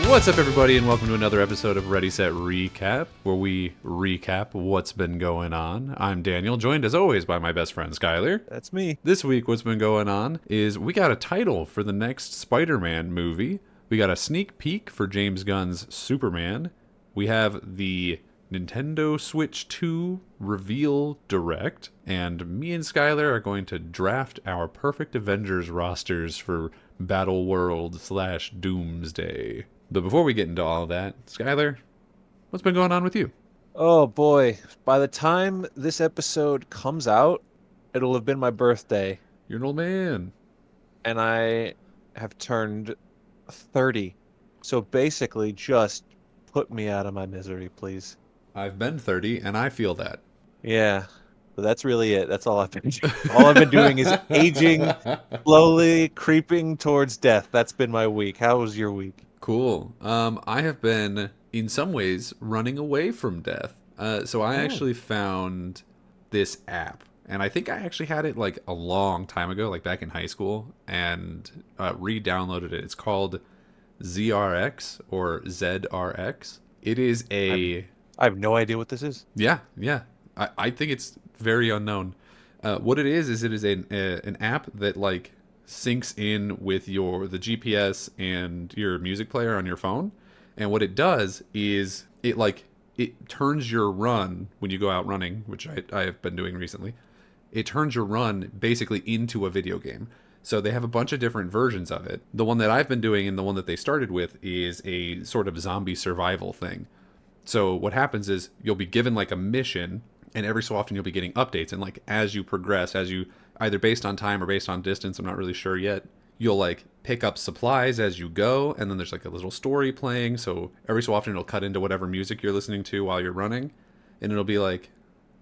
What's up, everybody, and welcome to another episode of Ready, Set, Recap, where we recap what's been going on. I'm Daniel, joined as always by my best friend, Skyler. That's me. This week, what's been going on is we got a title for the next Spider-Man movie. We got a sneak peek for James Gunn's Superman. We have the Nintendo Switch 2 reveal direct, and me and Skyler are going to draft our perfect Avengers rosters for Battle World / Doomsday. But before we get into all of that, Skyler, what's been going on with you? Oh boy, by the time this episode comes out, it'll have been my birthday, You're an old man. and I have turned 30. So basically, just put me out of my misery, please. I've been 30, and I feel that. Yeah, but that's really it. That's all I've been doing. All I've been doing is aging, slowly creeping towards death. That's been my week. How was your week? Cool. I have been, in some ways, running away from death. So I actually found this app, and I think I actually had it like a long time ago, like back in high school, and re-downloaded it. It's called ZRX or ZRX. It is a... I have no idea what this is. Yeah. I think it's very unknown. What it is it is an app that like syncs in with the GPS and your music player on your phone. And what it does is it turns your run when you go out running, which I have been doing recently. It turns your run basically into a video game. So they have a bunch of different versions of it. The one that I've been doing and the one that they started with is a sort of zombie survival thing. So what happens is you'll be given like a mission, and every so often you'll be getting updates. And like as you progress, as you either based on time or based on distance, I'm not really sure yet, you'll like pick up supplies as you go. And then there's like a little story playing. So every so often it'll cut into whatever music you're listening to while you're running. And it'll be like,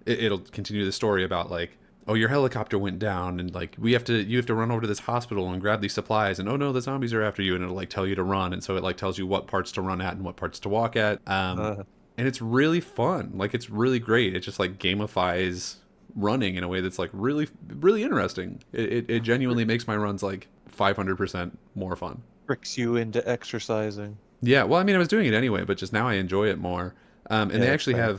it'll continue the story about like, oh, your helicopter went down and like you have to run over to this hospital and grab these supplies, and oh no, the zombies are after you, and it'll like tell you to run, and so it like tells you what parts to run at and what parts to walk at. And it's really fun. Like it's really great. It just like gamifies running in a way that's like really, really interesting. It genuinely makes my runs like 500% more fun. Tricks you into exercising. Yeah, well, I mean, I was doing it anyway, but just now I enjoy it more. And Yeah, they that's actually fair.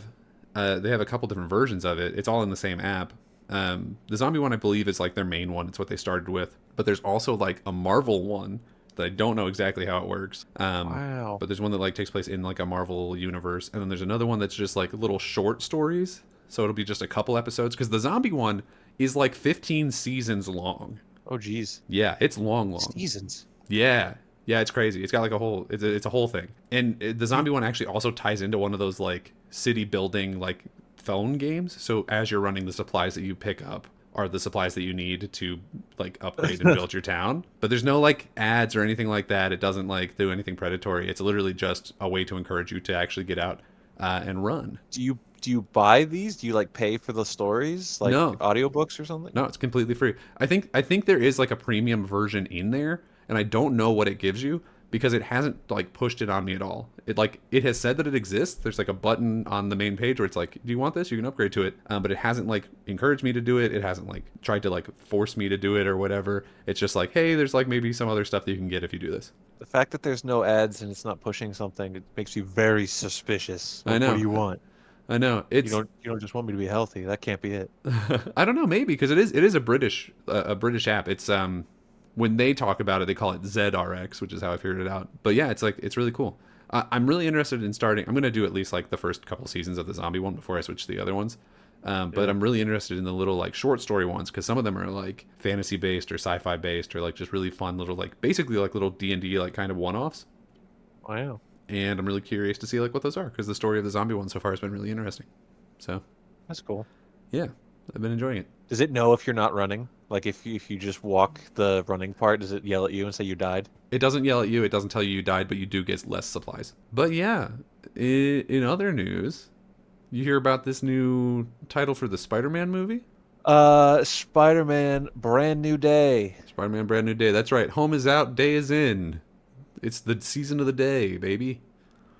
have a couple different versions of it. It's all in the same app. The zombie one, I believe, is like their main one. It's what they started with. But there's also like a Marvel one that I don't know exactly how it works. Wow. But there's one that like takes place in like a Marvel universe, and then there's another one that's just like little short stories. So it'll be just a couple episodes, because the zombie one is like 15 seasons long. Oh, geez. Yeah, it's long. Seasons. Yeah, it's crazy. It's got like a whole, it's a whole thing. And the zombie one actually also ties into one of those like city building like phone games. So as you're running, the supplies that you pick up are the supplies that you need to like upgrade and build your town. But there's no like ads or anything like that. It doesn't like do anything predatory. It's literally just a way to encourage you to actually get out and run. Do you buy these? Do you like pay for the stories, like No. audiobooks or something? No, it's completely free. I think there is like a premium version in there, and I don't know what it gives you because it hasn't like pushed it on me at all. It has said that it exists. There's like a button on the main page where it's like, do you want this? You can upgrade to it. But it hasn't like encouraged me to do it. It hasn't like tried to like force me to do it or whatever. It's just like, hey, there's like maybe some other stuff that you can get if you do this. The fact that there's no ads and it's not pushing something, it makes you very suspicious. I What know. do you want? I know. You don't just want me to be healthy. That can't be it. I don't know, maybe because it is a British app. It's when they talk about it, they call it ZRX, which is how I figured it out. But yeah, it's really cool. I'm really interested in starting. I'm gonna do at least like the first couple seasons of the zombie one before I switch to the other ones. But I'm really interested in the little like short story ones, because some of them are like fantasy based or sci-fi based or like just really fun little like basically like little D&D like kind of one-offs. Wow. And I'm really curious to see like what those are, because the story of the zombie one so far has been really interesting. So That's cool. yeah, I've been enjoying it. Does it know if you're not running? Like if you just walk the running part, does it yell at you and say you died? It doesn't yell at you. It doesn't tell you died, but you do get less supplies. But yeah, in other news, you hear about this new title for the Spider-Man movie? Spider-Man Brand New Day. Spider-Man Brand New Day. That's right. Home is out, day is in. It's the season of the day, baby.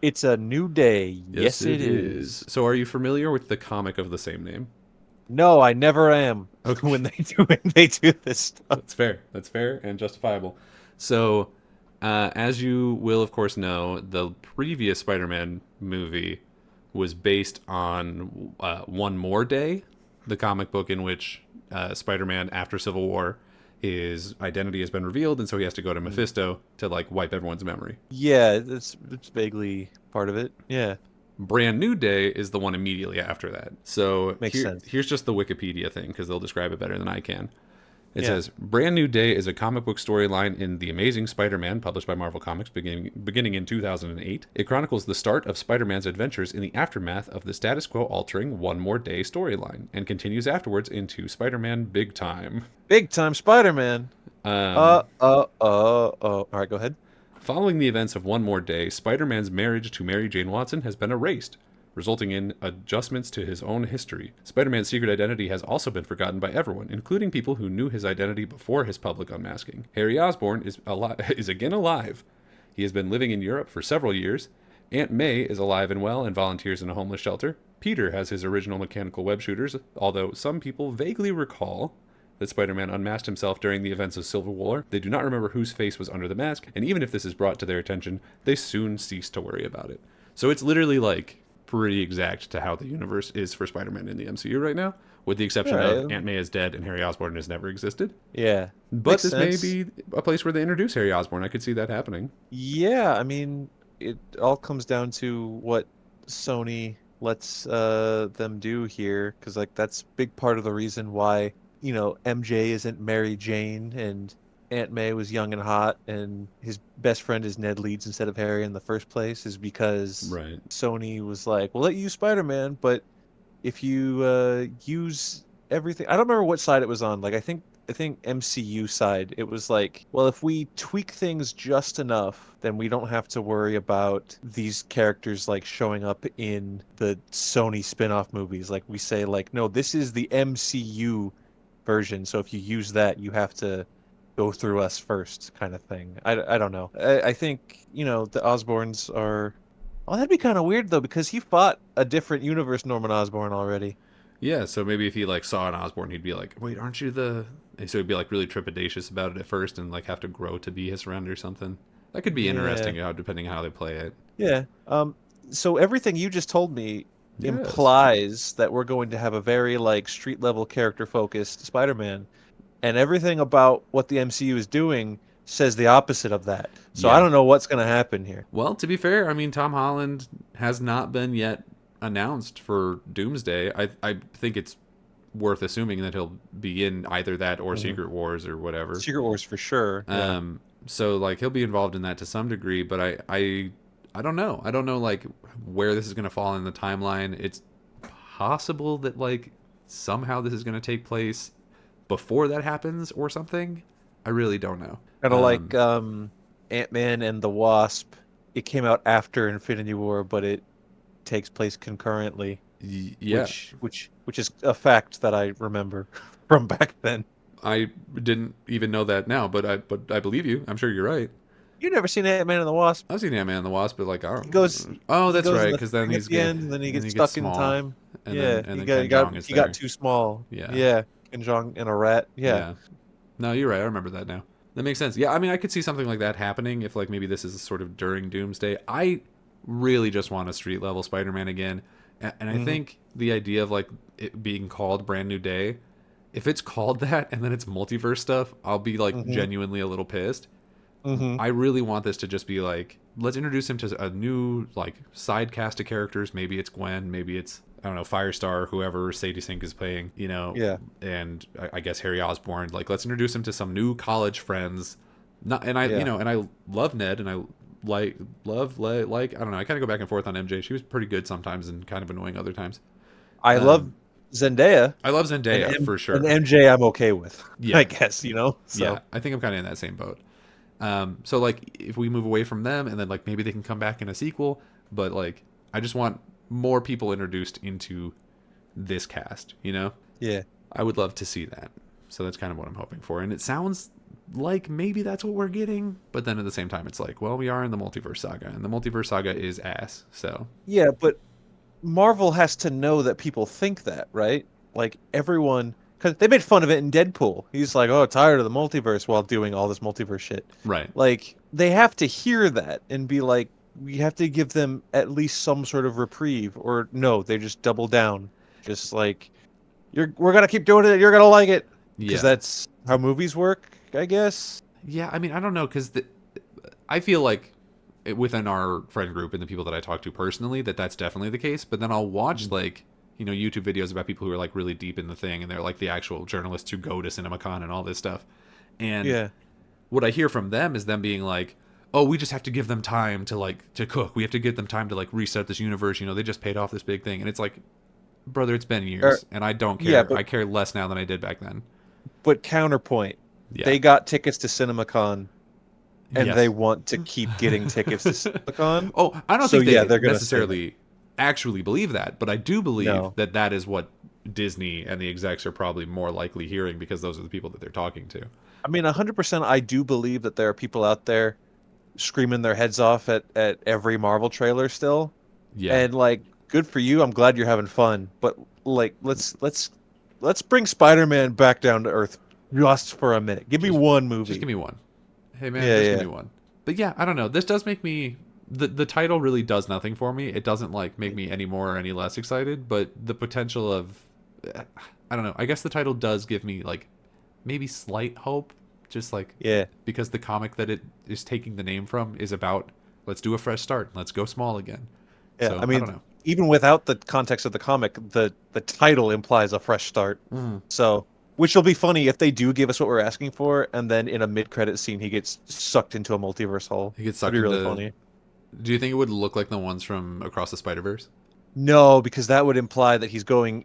It's a new day. Yes, it is. So are you familiar with the comic of the same name? No, I never am. Okay. When they do this stuff. That's fair. That's fair and justifiable. So As you will, of course, know, the previous Spider-Man movie was based on One More Day, the comic book in which Spider-Man, after Civil War, his identity has been revealed, and so he has to go to Mm. Mephisto to like wipe everyone's memory. Yeah, it's vaguely part of it. Yeah, Brand New Day is the one immediately after that. So makes sense. here's just the Wikipedia thing because they'll describe it better than I can. It Yeah. says Brand New Day is a comic book storyline in The Amazing Spider-Man, published by Marvel Comics beginning in 2008. It chronicles the start of Spider-Man's adventures in the aftermath of the status quo altering One More Day storyline and continues afterwards into Spider-Man Big Time. Big time Spider-Man. Um, All right, go ahead. Following the events of One More Day, Spider-Man's marriage to Mary Jane Watson has been erased, resulting in adjustments to his own history. Spider-Man's secret identity has also been forgotten by everyone, including people who knew his identity before his public unmasking. Harry Osborn is again alive. He has been living in Europe for several years. Aunt May is alive and well and volunteers in a homeless shelter. Peter has his original mechanical web shooters, although some people vaguely recall that Spider-Man unmasked himself during the events of Civil War. They do not remember whose face was under the mask, and even if this is brought to their attention, they soon cease to worry about it. So it's literally like pretty exact to how the universe is for Spider-Man in the MCU right now, with the exception of Right. Aunt May is dead and Harry Osborn has never existed. Yeah, But makes this may sense. be a place where they introduce Harry Osborn. I could see that happening. Yeah, I mean, it all comes down to what Sony lets them do here, because like that's a big part of the reason why, MJ isn't Mary Jane and Aunt May was young and hot and his best friend is Ned Leeds instead of Harry in the first place is because Right. Sony was like, "We'll let you use Spider-Man, but if you use everything." I don't remember what side it was on. Like I think MCU side, it was like, well, if we tweak things just enough, then we don't have to worry about these characters like showing up in the Sony spin-off movies. Like we say, like, no, this is the MCU version. So if you use that, you have to go through us first, kind of thing. I don't know. I think, the Osborns are. Oh, that'd be kind of weird though, because he fought a different universe Norman Osborn already. Yeah, so maybe if he like saw an Osborn, he'd be like, "Wait, aren't you the?" And so he'd be like really trepidatious about it at first, and like have to grow to be his friend or something. That could be Yeah. interesting, depending how they play it. Yeah. So everything you just told me Yes. implies that we're going to have a very like street level character focused Spider-Man, and everything about what the MCU is doing says the opposite of that. So I Yeah. don't know what's going to happen here. Well, to be fair, I mean Tom Holland has not been yet announced for Doomsday. I think it's worth assuming that he'll be in either that or Mhm. Secret Wars or whatever. Secret Wars for sure. Yeah. So like he'll be involved in that to some degree, but I don't know. I don't know like where this is going to fall in the timeline. It's possible that like somehow this is going to take place before that happens or something. I really don't know. Kind of like Ant-Man and the Wasp. It came out after Infinity War, but it takes place concurrently, Yeah, which is a fact that I remember from back then. I didn't even know that now, but I believe you. I'm sure you're right. You never seen Ant-Man and the Wasp? I've seen Ant-Man and the Wasp, but like I He goes don't. Oh, he that's goes in right. the Because then thing at he's the get end, and then he and gets he gets stuck in small, time. and Yeah, then Ken Jeong is he got there. too small. Yeah, Yeah, Ken Jeong and a rat. Yeah. yeah. No, you're right. I remember that now. That makes sense. Yeah, I mean, I could see something like that happening if like maybe this is sort of during Doomsday. I really just want a street level Spider-Man again, and I Hmm. think the idea of like it being called Brand New Day, if it's called that and then it's multiverse stuff, I'll be like Hmm. genuinely a little pissed. Hmm. I really want this to just be like, let's introduce him to a new like side cast of characters. Maybe it's Gwen, maybe it's I don't know Firestar, whoever Sadie Sink is playing, Yeah. and I guess Harry Osborn. Like, let's introduce him to some new college friends. Not and I Yeah. and I love Ned and I like I don't know. I kind of go back and forth on MJ. She was pretty good sometimes and kind of annoying other times. I love Um, Zendaya I love and Zendaya for and sure. MJ. I'm okay with. Yeah, I guess yeah. So I think I'm kind of in that same boat. So like if we move away from them and then like maybe they can come back in a sequel, but like I just want more people introduced into this cast, yeah. I would love to see that. So that's kind of what I'm hoping for. And it sounds like maybe that's what we're getting, but then at the same time it's like, well, we are in the multiverse saga and the multiverse saga is ass. So, Yeah, but Marvel has to know that people think that, right? Like everyone, because they made fun of it in Deadpool. He's like, "Oh, tired of the multiverse," while doing all this multiverse shit. right. Like they have to hear that and be like, we have to give them at least some sort of reprieve, or no, they just double down, just like we're gonna keep doing it. You're gonna like it because Yeah. that's how movies work, I guess. Yeah, I mean, I don't know, because I feel like within our friend group and the people that I talk to personally, that's definitely the case. But then I'll watch, Mhm. like, YouTube videos about people who are like really deep in the thing, and they're like the actual journalists who go to CinemaCon and all this stuff. And Yeah. what I hear from them is them being like, "Oh, we just have to give them time to to cook. We have to give them time to like reset this universe. They just paid off this big thing." And it's like, brother, it's been Or years, and I don't yeah, care. I care less now than I did back then. but counterpoint, Yeah. they got tickets to CinemaCon and they Yes. want to keep getting tickets to CinemaCon. Oh, I don't So think yeah, they they're gonna say that. necessarily actually believe that, but I do believe No. that that is what Disney and the execs are probably more likely hearing, because those are the people that they're talking to. I mean, 100% I do believe that there are people out there screaming their heads off at every Marvel trailer still. Yeah. And like, good for you. I'm glad you're having fun. But like, let's bring Spider-Man back down to earth just for a minute. Give me Just one just give movie. me one. Hey man, Yeah, just give me yeah. one. But yeah, I don't know. This does make me the title really does nothing for me. It doesn't like make me any more or any less excited, but the potential of I don't know. I guess the title does give me like maybe slight hope, just like Yeah. because the comic that it is taking the name from is about let's do a fresh start, let's go small again. Yeah. So I I mean, don't know. even without the context of the comic, the title implies a fresh start. Mm. So, which will be funny if they do give us what we're asking for, and then in a mid-credit scene he gets sucked into a multiverse hole. He gets That'd sucked be really into. funny. Do you think it would look like the ones from Across the Spider Verse? No, because that would imply that he's going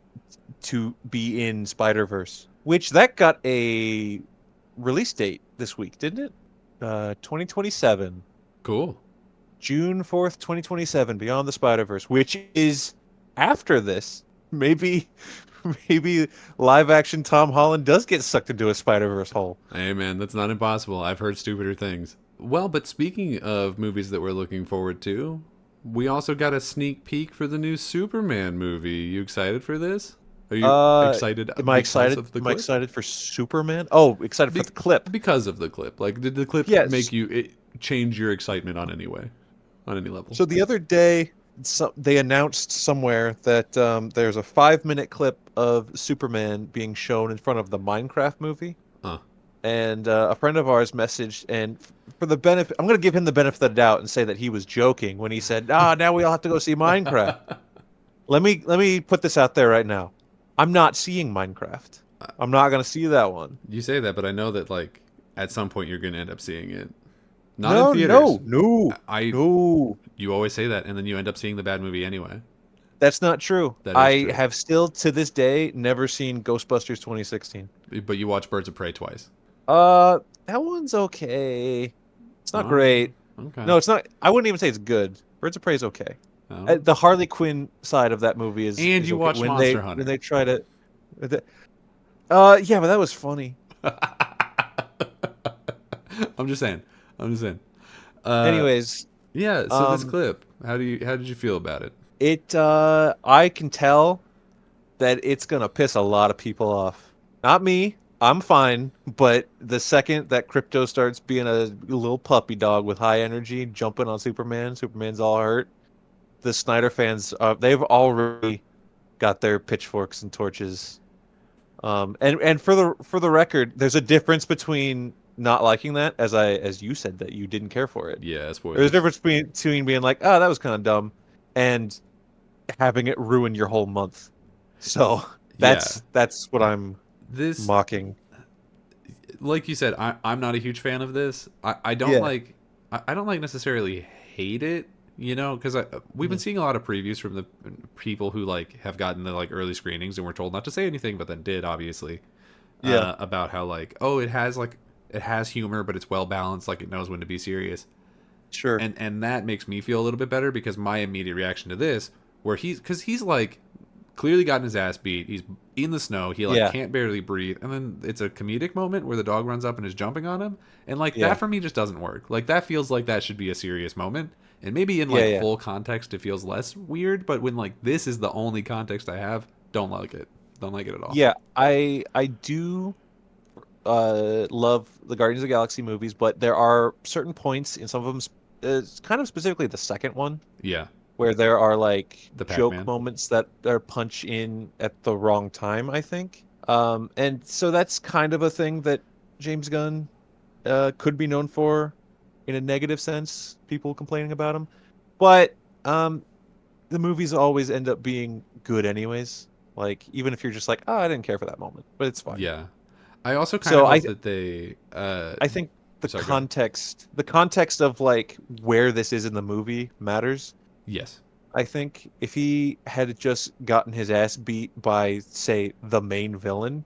to be in Spider-Verse, which that got a release date this week, didn't it? 2027. Cool. June 4th, 2027, Beyond the Spider-Verse, which is after this. Maybe maybe live action Tom Holland does get sucked into a Spider-Verse hole. Hey man, that's not impossible. I've heard stupider things. Well, but speaking of movies that we're looking forward to, we also got a sneak peek for the new Superman movie. You excited for this? Are you Uh excited am I because excited? of the Am I clip? excited for Superman? Oh, excited for Be- the clip. because of the clip. Like, did the clip Yes. make you change your excitement on any way, on any level? So the other day, they announced somewhere that there's a 5-minute clip of Superman being shown in front of the Minecraft movie. Uh. And a friend of ours messaged, and for the benefit, I'm going to give him the benefit of the doubt and say that he was joking when he said, "Ah, now we all have to go see Minecraft." Let me put this out there right now. I'm not seeing Minecraft. I'm not going to see that one. You say that, but I know that like at some point you're going to end up seeing it. Not in No, theaters. no, no, I no. You always say that, and then you end up seeing the bad movie anyway. That's not true. That is I true. have still to this day never seen Ghostbusters 2016. But you watch Birds of Prey twice. That one's okay. It's not Oh, great. okay. No, it's not. I wouldn't even say it's good. Birds of Prey is okay. Oh. The Harley Quinn side of that movie And is you okay watch when Monster when Hunter. they try to. Yeah, but that was funny. I'm just saying. I'm just saying. Uh, Anyways, yeah. So this um, clip, how did you feel about it? I can tell that it's gonna piss a lot of people off. Not me. I'm fine. But the second that Crypto starts being a little puppy dog with high energy, jumping on Superman, Superman's all hurt. The Snyder fans, they've already got their pitchforks and torches. And for the record, there's a difference between not liking that, as you said that you didn't care for it. Yeah. There's a Spoilers. difference between being like, oh, that was kind of dumb, and having it ruin your whole month. So Yeah. that's what I'm This, mocking. like you said, I'm not a huge fan of this. I don't Yeah. like. I don't like necessarily hate it. Because we've been Mhm. seeing a lot of previews from the people who like have gotten the like early screenings and were told not to say anything, but then did obviously. Yeah. About how like it has humor, but it's well balanced, like it knows when to be serious, Sure. and that makes me feel a little bit better, because my immediate reaction to this, where he's like clearly gotten his ass beat, he's in the snow, he like Yeah. can't barely breathe, and then it's a comedic moment where the dog runs up and is jumping on him, and like that Yeah. for me just doesn't work. Like that feels like that should be a serious moment, and maybe in Yeah. like Yeah. full context it feels less weird, but when like this is the only context I have, don't like it at all. Yeah. I do love the Guardians of the Galaxy movies, but there are certain points in some of them, kind of specifically the second one, Yeah, where there are like the joke Pac-Man. moments that are punch in at the wrong time, I think. And so that's kind of a thing that James Gunn could be known for in a negative sense, people complaining about him. But um, the movies always end up being good anyways. Like even if you're just like, oh, I didn't care for that moment, but it's fine. Yeah. I also kind of So hope that they I think sorry, go ahead. the context of like where this is in the movie matters. Yes. I think if he had just gotten his ass beat by, say, the main villain,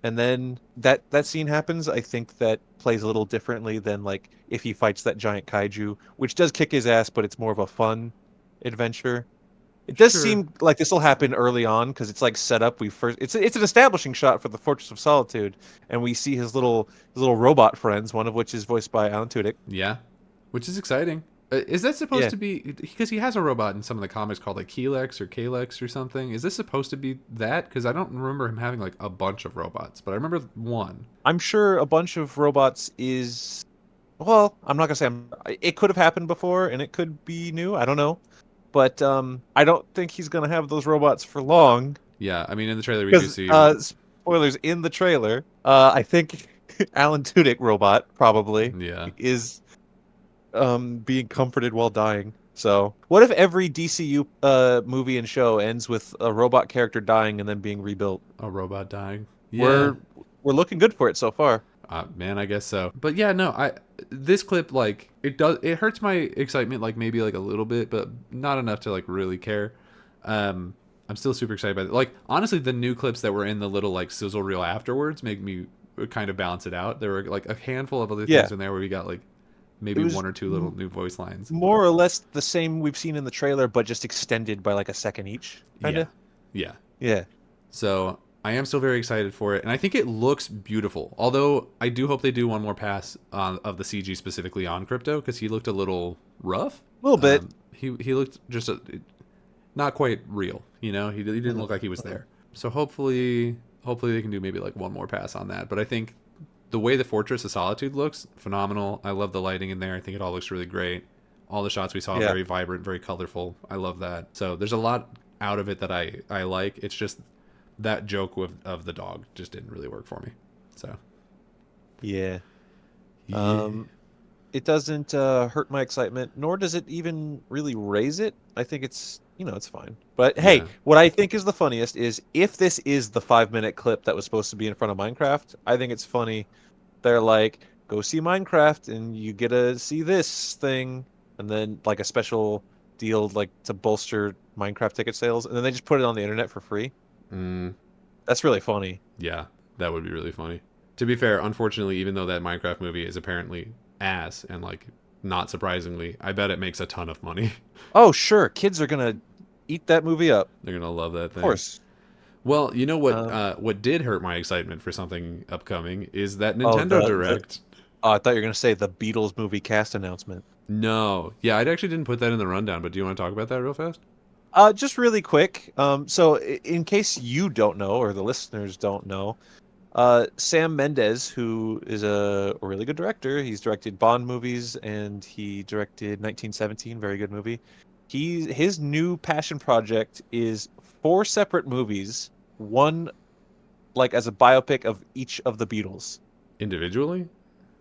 and then that scene happens, I think that plays a little differently than like if he fights that giant kaiju, which does kick his ass, but it's more of a fun adventure. It does Sure. seem like this will happen early on because it's like set up. It's an establishing shot for the Fortress of Solitude, and we see his little robot friends, one of which is voiced by Alan Tudyk. Yeah. Which is exciting. Is that supposed Yeah, to be because he has a robot in some of the comics called like Kelex or Kalex or something? Is this supposed to be that? Because I don't remember him having like a bunch of robots, but I remember one. I'm sure a bunch of robots is. Well, I'm not gonna say it could have happened before, and it could be new. I don't know, but I don't think he's gonna have those robots for long. Yeah, I mean in the trailer we do Because see. spoilers in the trailer, I think Alan Tudyk robot probably Yeah, is being comforted while dying. So, what if every DCU movie and show ends with a robot character dying and then being rebuilt? a robot dying. Yeah, We're we're looking good for it so far. man, I guess so. But yeah, no, I this clip like it hurts my excitement like maybe like a little bit, but not enough to like really care. I'm still super excited about it. Like honestly, the new clips that were in the little like sizzle reel afterwards make me kind of balance it out. There were like a handful of other Yeah, things in there where we got like it maybe was one or two little new voice lines. more or less the same we've seen in the trailer, but just extended by like a second each, kind Yeah, of. yeah. Yeah. So I am still very excited for it, and I think it looks beautiful. Although I do hope they do one more pass of the CG specifically on Crypto because he looked a little rough. A little bit. He looked just not quite real. You know, he didn't look like he was there. So hopefully they can do maybe like one more pass on that. But I think the way the Fortress of Solitude looks phenomenal. I love the lighting in there. I think it all looks really great. All the shots we saw Yeah. very vibrant, very colorful. I love that. So there's a lot out of it that I like. It's just that joke of the dog just didn't really work for me. So Yeah. yeah, Um, it doesn't hurt my excitement, nor does it even really raise it. I think it's, it's fine. But hey, yeah. what I think is the funniest is if this is the 5 minute clip that was supposed to be in front of Minecraft, I think it's funny. They're like, go see Minecraft and you get to see this thing, and then like a special deal like to bolster Minecraft ticket sales, and then they just put it on the internet for free. Mm, That's really funny. yeah, that would be really funny. To be fair, unfortunately, even though that Minecraft movie is apparently ass and like not surprisingly, I bet it makes a ton of money. Oh, sure, kids are gonna eat that movie up. They're gonna love that Of thing. course. Well, you know Um, what did hurt my excitement for something upcoming is that oh, Nintendo Direct. oh, I thought you were gonna say the Beatles movie cast announcement. No, yeah, I actually didn't put that in the rundown, but do you want to talk about that real fast? Just really quick. So in case you don't know or the listeners don't know, Sam Mendes, who is a really good director, he's directed Bond movies and he directed 1917, very good movie. His new passion project is four separate movies, one like as a biopic of each of the Beatles. Individually?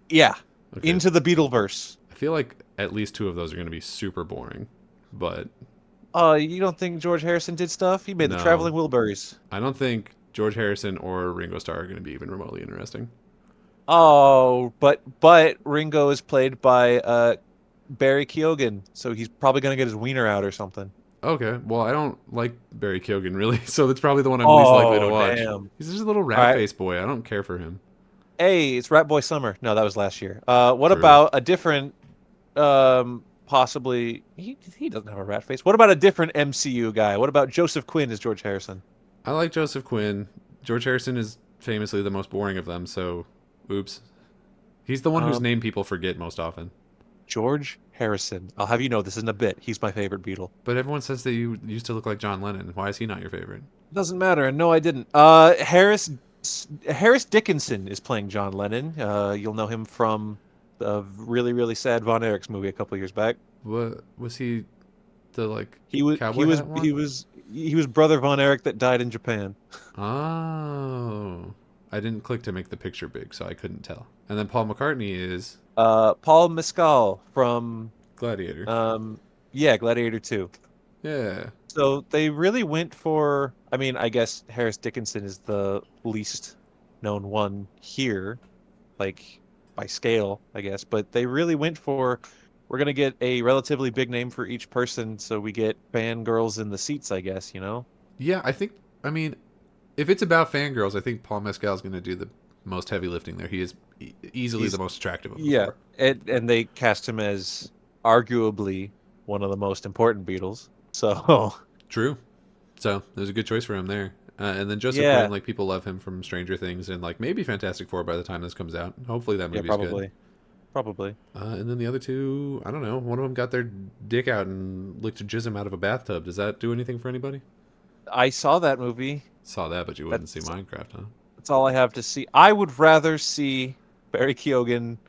Yeah, Okay. into the Beatleverse. I feel like at least two of those are going to be super boring, but You don't think George Harrison did stuff? He made the no, Traveling Wilburys. I don't think George Harrison or Ringo Starr are going to be even remotely interesting. Oh, but Ringo is played by Barry Keoghan, so he's probably gonna get his wiener out or something. Okay, well, I don't like Barry Keoghan really, so that's probably the one I'm least likely to Oh, watch. damn. He's just a little All rat right. face boy. I don't care for him. Hey, it's Rat Boy Summer. No, that was last year. What True. about a different possibly he doesn't have a rat face. What about a different MCU guy? What about Joseph Quinn as George Harrison? I like Joseph Quinn. George Harrison is famously the most boring of them, so oops. He's the one whose Um, name people forget most often. George Harrison. I'll have you know this isn't a bit. He's my favorite Beatle. But everyone says that you used to look like John Lennon. Why is he not your favorite? Doesn't matter. And no, I didn't. Harris Harris Dickinson is playing John Lennon. You'll know him from a really, really sad Von Erichs movie a couple years back. What was he? The like He was he cowboy was hat he one? was he was brother Von Erich that died in Japan. Oh, I didn't click to make the picture big, so I couldn't tell. And then Paul McCartney is Paul Mescal from Gladiator. um yeah, Gladiator 2. Yeah, So they really went for, I mean, I guess Harris Dickinson is the least known one here, like by scale, I guess, but they really went for, we're gonna get a relatively big name for each person, so we get fangirls in the seats, I guess, you know? yeah. I think. I mean, if it's about fangirls, I think Paul Mescal is going to do the most heavy lifting there. He is easily the He's most attractive of the Yeah, four. and they cast him as arguably one of the most important Beatles. So True. So there's a good choice for him there. And then Joseph Quinn, yeah, like people love him from Stranger Things and like maybe Fantastic Four by the time this comes out. Hopefully that yeah, movie's good. probably. And then the other two, I don't know. One of them got their dick out and licked jism out of a bathtub. Does that do anything for anybody? I saw that movie. Saw that, but you wouldn't see That's Minecraft, huh? that's all I have to see. I would rather see Barry Keoghan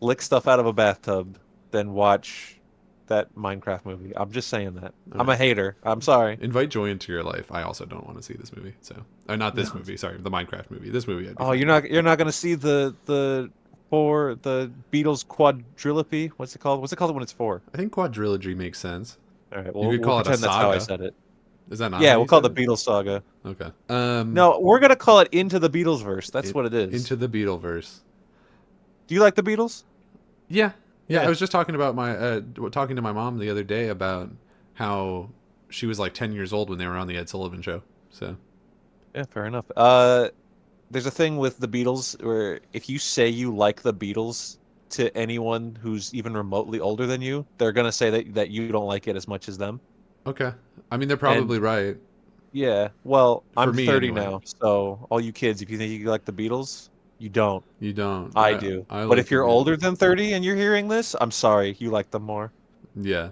lick stuff out of a bathtub than watch that Minecraft movie. I'm just saying that. All I'm a right. hater. I'm sorry. Invite joy into your life. I also don't want to see this movie. So, not this No. movie. Sorry, the Minecraft movie. This movie, I'd be Oh, fine with. you're not gonna see the Beatles quadrilogy. What's it called? What's it called when it's four? I think quadrilogy makes sense. All right, You could we'll call it a pretend that's how I saga. said it. Is that not Yeah, how we'll you call said it it? the Beatles saga. Okay. No, we're gonna call it Into the Beatles verse. That's It, what it is. into the Beetleverse. Do you like the Beatles? Yeah, yeah. I Yeah. was just talking about talking to my mom the other day about how she was like 10 years old when they were on the Ed Sullivan Show. So Yeah, fair enough. There's a thing with the Beatles where if you say you like the Beatles to anyone who's even remotely older than you, they're gonna say that you don't like it as much as them. okay. I mean, they're And probably right yeah, well, for I'm me 30 anyway. now, so all you kids, if you think you like the Beatles, you don't. You don't. I do. I But like if the you're Beatles. older than 30 and you're hearing this, I'm sorry, you like them more. Yeah.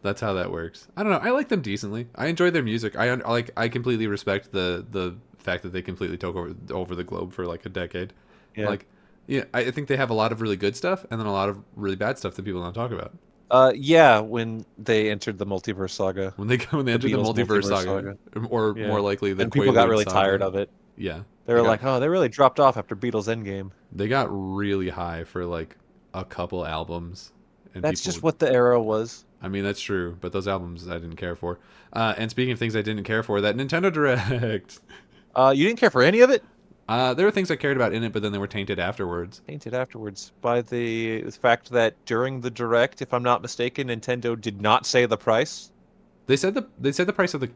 That's how that works. I don't know. I like them decently. I enjoy their music. Like. I completely respect the fact that they completely took over the globe for like a decade. Yeah. Like, yeah, I think they have a lot of really good stuff and then a lot of really bad stuff that people don't talk about. Yeah, when they entered the multiverse saga, When they the enter the Beatles multiverse multiverse saga, saga. or Yeah. more likely the And people got Quaalude really tired saga. of it. Yeah, They were like, "Oh, they really dropped off after Beatles Endgame." they got really high for like a couple albums, and That's people. just what the era was. I mean, that's true, but those albums I didn't care for. And speaking of things I didn't care for, that Nintendo Direct. You didn't care for any of it? There were things I cared about in it, but then they were tainted afterwards. Painted afterwards by the fact that during the direct, if I'm not mistaken, Nintendo did not say the price They said the price of the.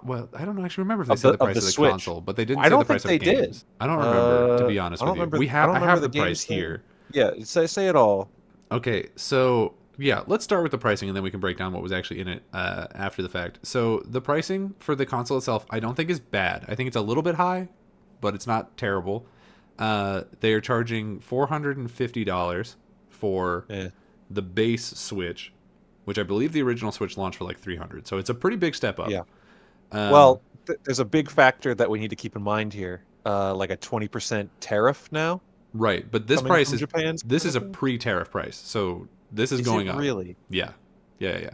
Well, I don't actually remember if they said the of price the of the Switch. console, but they didn't I say the don't think price they of did. games. I don't remember, to be honest I with don't you. remember. I don't I remember have the the price games thing. here. Yeah, say it all. Okay, so yeah, let's start with the pricing and then we can break down what was actually in it after the fact. So the pricing for the console itself, I don't think is bad. I think it's a little bit high, but it's not terrible. They are charging $450 for Yeah. the base Switch, which I believe the original Switch launched for like 300. So it's a pretty big step up. Yeah. Um, Well, there's a big factor that we need to keep in mind here. Like a 20% tariff now right, but this coming price from is Japan this is a specifically. pre-tariff price. So this is Is it going up. really? Yeah. Yeah, yeah, yeah.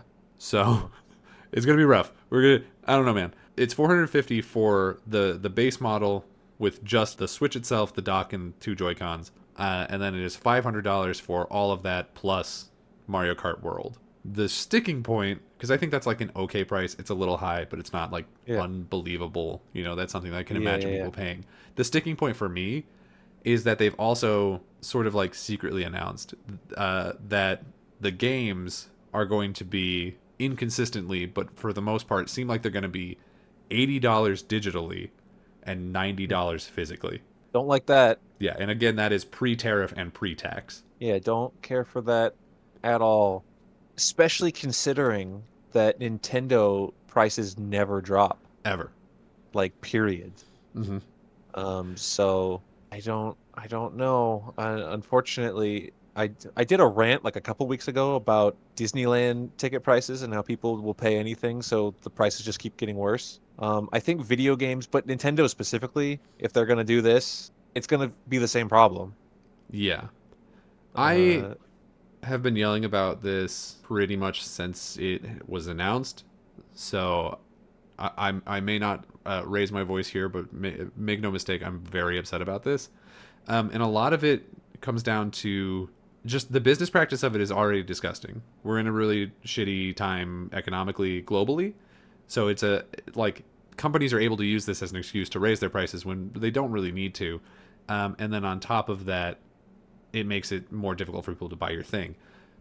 Hmm. So it's gonna be rough. We're gonna. I don't know, man. It's 450 for the base model with just the Switch itself, the dock, and two Joy Cons, and then it is $500 for all of that plus Mario Kart World. The sticking point, because I think that's like an okay price. It's a little high, but it's not like Yeah. unbelievable. That's something that I can Yeah, imagine yeah, yeah. people paying. The sticking point for me is that they've also sort of like secretly announced that the games are going to be inconsistently, but for the most part, seem like they're going to be $80 digitally and $90 physically. Don't like that. Yeah, and again, that is pre-tariff and pre-tax. Yeah, don't care for that at all. Especially considering that Nintendo prices never drop, Ever. like period. Mm-hmm. So I don't know. Unfortunately, I did a rant like a couple weeks ago about Disneyland ticket prices and how people will pay anything, so the prices just keep getting worse. I think video games, but Nintendo specifically, if they're gonna do this, it's gonna be the same problem. Yeah. I Uh, have been yelling about this pretty much since it was announced. So I may not raise my voice here, but make no mistake, I'm very upset about this. And a lot of it comes down to just the business practice of it is already disgusting. We're in a really shitty time economically, globally. So it's a like companies are able to use this as an excuse to raise their prices when they don't really need to. And then on top of that, it makes it more difficult for people to buy your thing.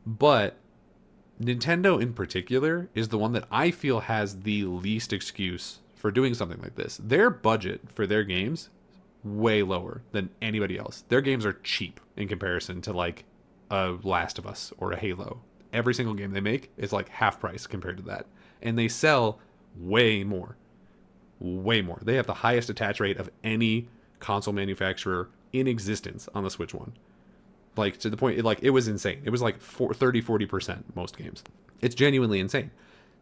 But Nintendo in particular is the one that I feel has the least excuse for doing something like this. Their budget for their games way lower than anybody else. Their games are cheap in comparison to like a Last of Us or a Halo. Every single game they make is like half price compared to that. And they sell way more. Way more. They have the highest attach rate of any console manufacturer in existence on the Switch One. Like to the point it was insane. It was like 30-40% most games. It's genuinely insane.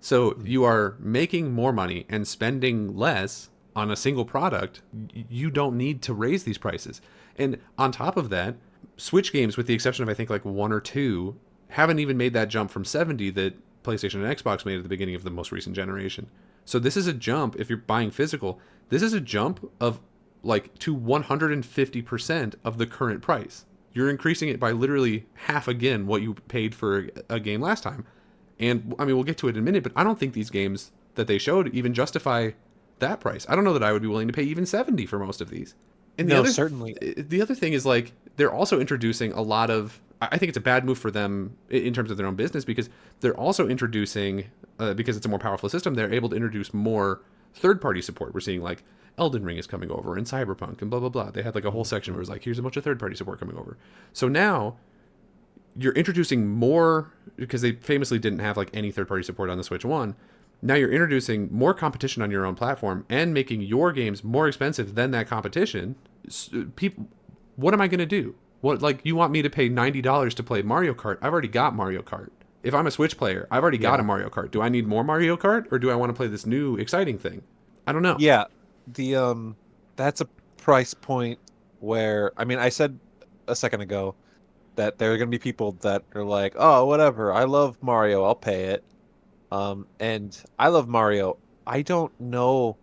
So you are making more money and spending less on a single product. You don't need to raise these prices. And on top of that, Switch games, with the exception of I think like one or two, haven't even made that jump from 70 that PlayStation and Xbox made at the beginning of the most recent generation. So this is a jump. If you're buying physical, this is a jump of like to 150% of the current price. You're increasing it by literally half again what you paid for a game last time. And I mean, we'll get to it in a minute, but I don't think these games that they showed even justify that price. I don't know that I would be willing to pay even 70 for most of these. And no, certainly. the other thing is like they're also introducing a lot of I think it's a bad move for them in terms of their own business because they're also introducing because it's a more powerful system, they're able to introduce more third-party support. We're seeing like Elden Ring is coming over and Cyberpunk and blah blah blah. They had like a whole section where it was like here's a bunch of third-party support coming over. So now you're introducing more because they famously didn't have like any third-party support on the Switch One. Now you're introducing more competition on your own platform and making your games more expensive than that competition. People, what am I going to do? What like you want me to pay $90 to play Mario Kart? I've already got Mario Kart. If I'm a Switch player, I've already got a Mario Kart. Do I need more Mario Kart or do I want to play this new exciting thing? I don't know. Yeah, the that's a price point where I mean I said a second ago that there are going to be people that are like, "Oh, whatever. I love Mario. I'll pay it." And I love Mario. I don't know,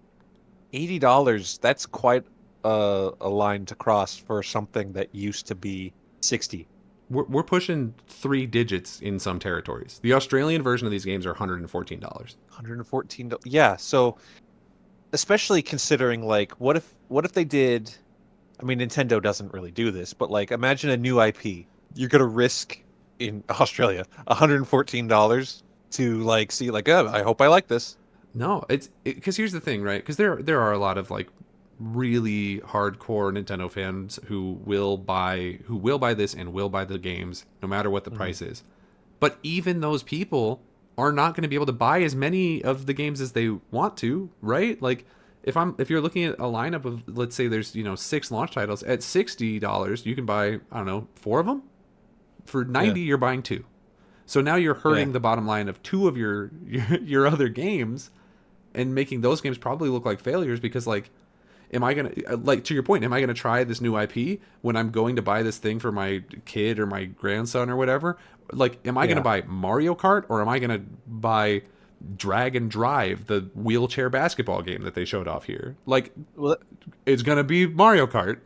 $80, that's quite a line to cross for something that used to be 60. We're pushing three digits in some territories. The Australian version of these games are $114. $114. Yeah, so especially considering like what if they did I mean Nintendo doesn't really do this, but like imagine a new IP. You're going to risk in Australia $114 to like see like, "Oh, I hope I like this." No, it's because here's the thing, right? Because there are a lot of like really hardcore Nintendo fans who will buy this and will buy the games no matter what the price is. But even those people are not going to be able to buy as many of the games as they want to, right? Like if you're looking at a lineup of let's say there's, 6 launch titles at $60, you can buy, I don't know, 4 of them. For Yeah. 90 you're buying 2. So now you're Yeah. hurting the bottom line of 2 of your other games and making those games probably look like failures because like am I going to like to your point, am I going to try this new IP when I'm going to buy this thing for my kid or my grandson or whatever? Like am I going to Yeah. buy Mario Kart or am I going to buy Drag and Drive, the wheelchair basketball game that they showed off here? Like Well, it's going to be Mario Kart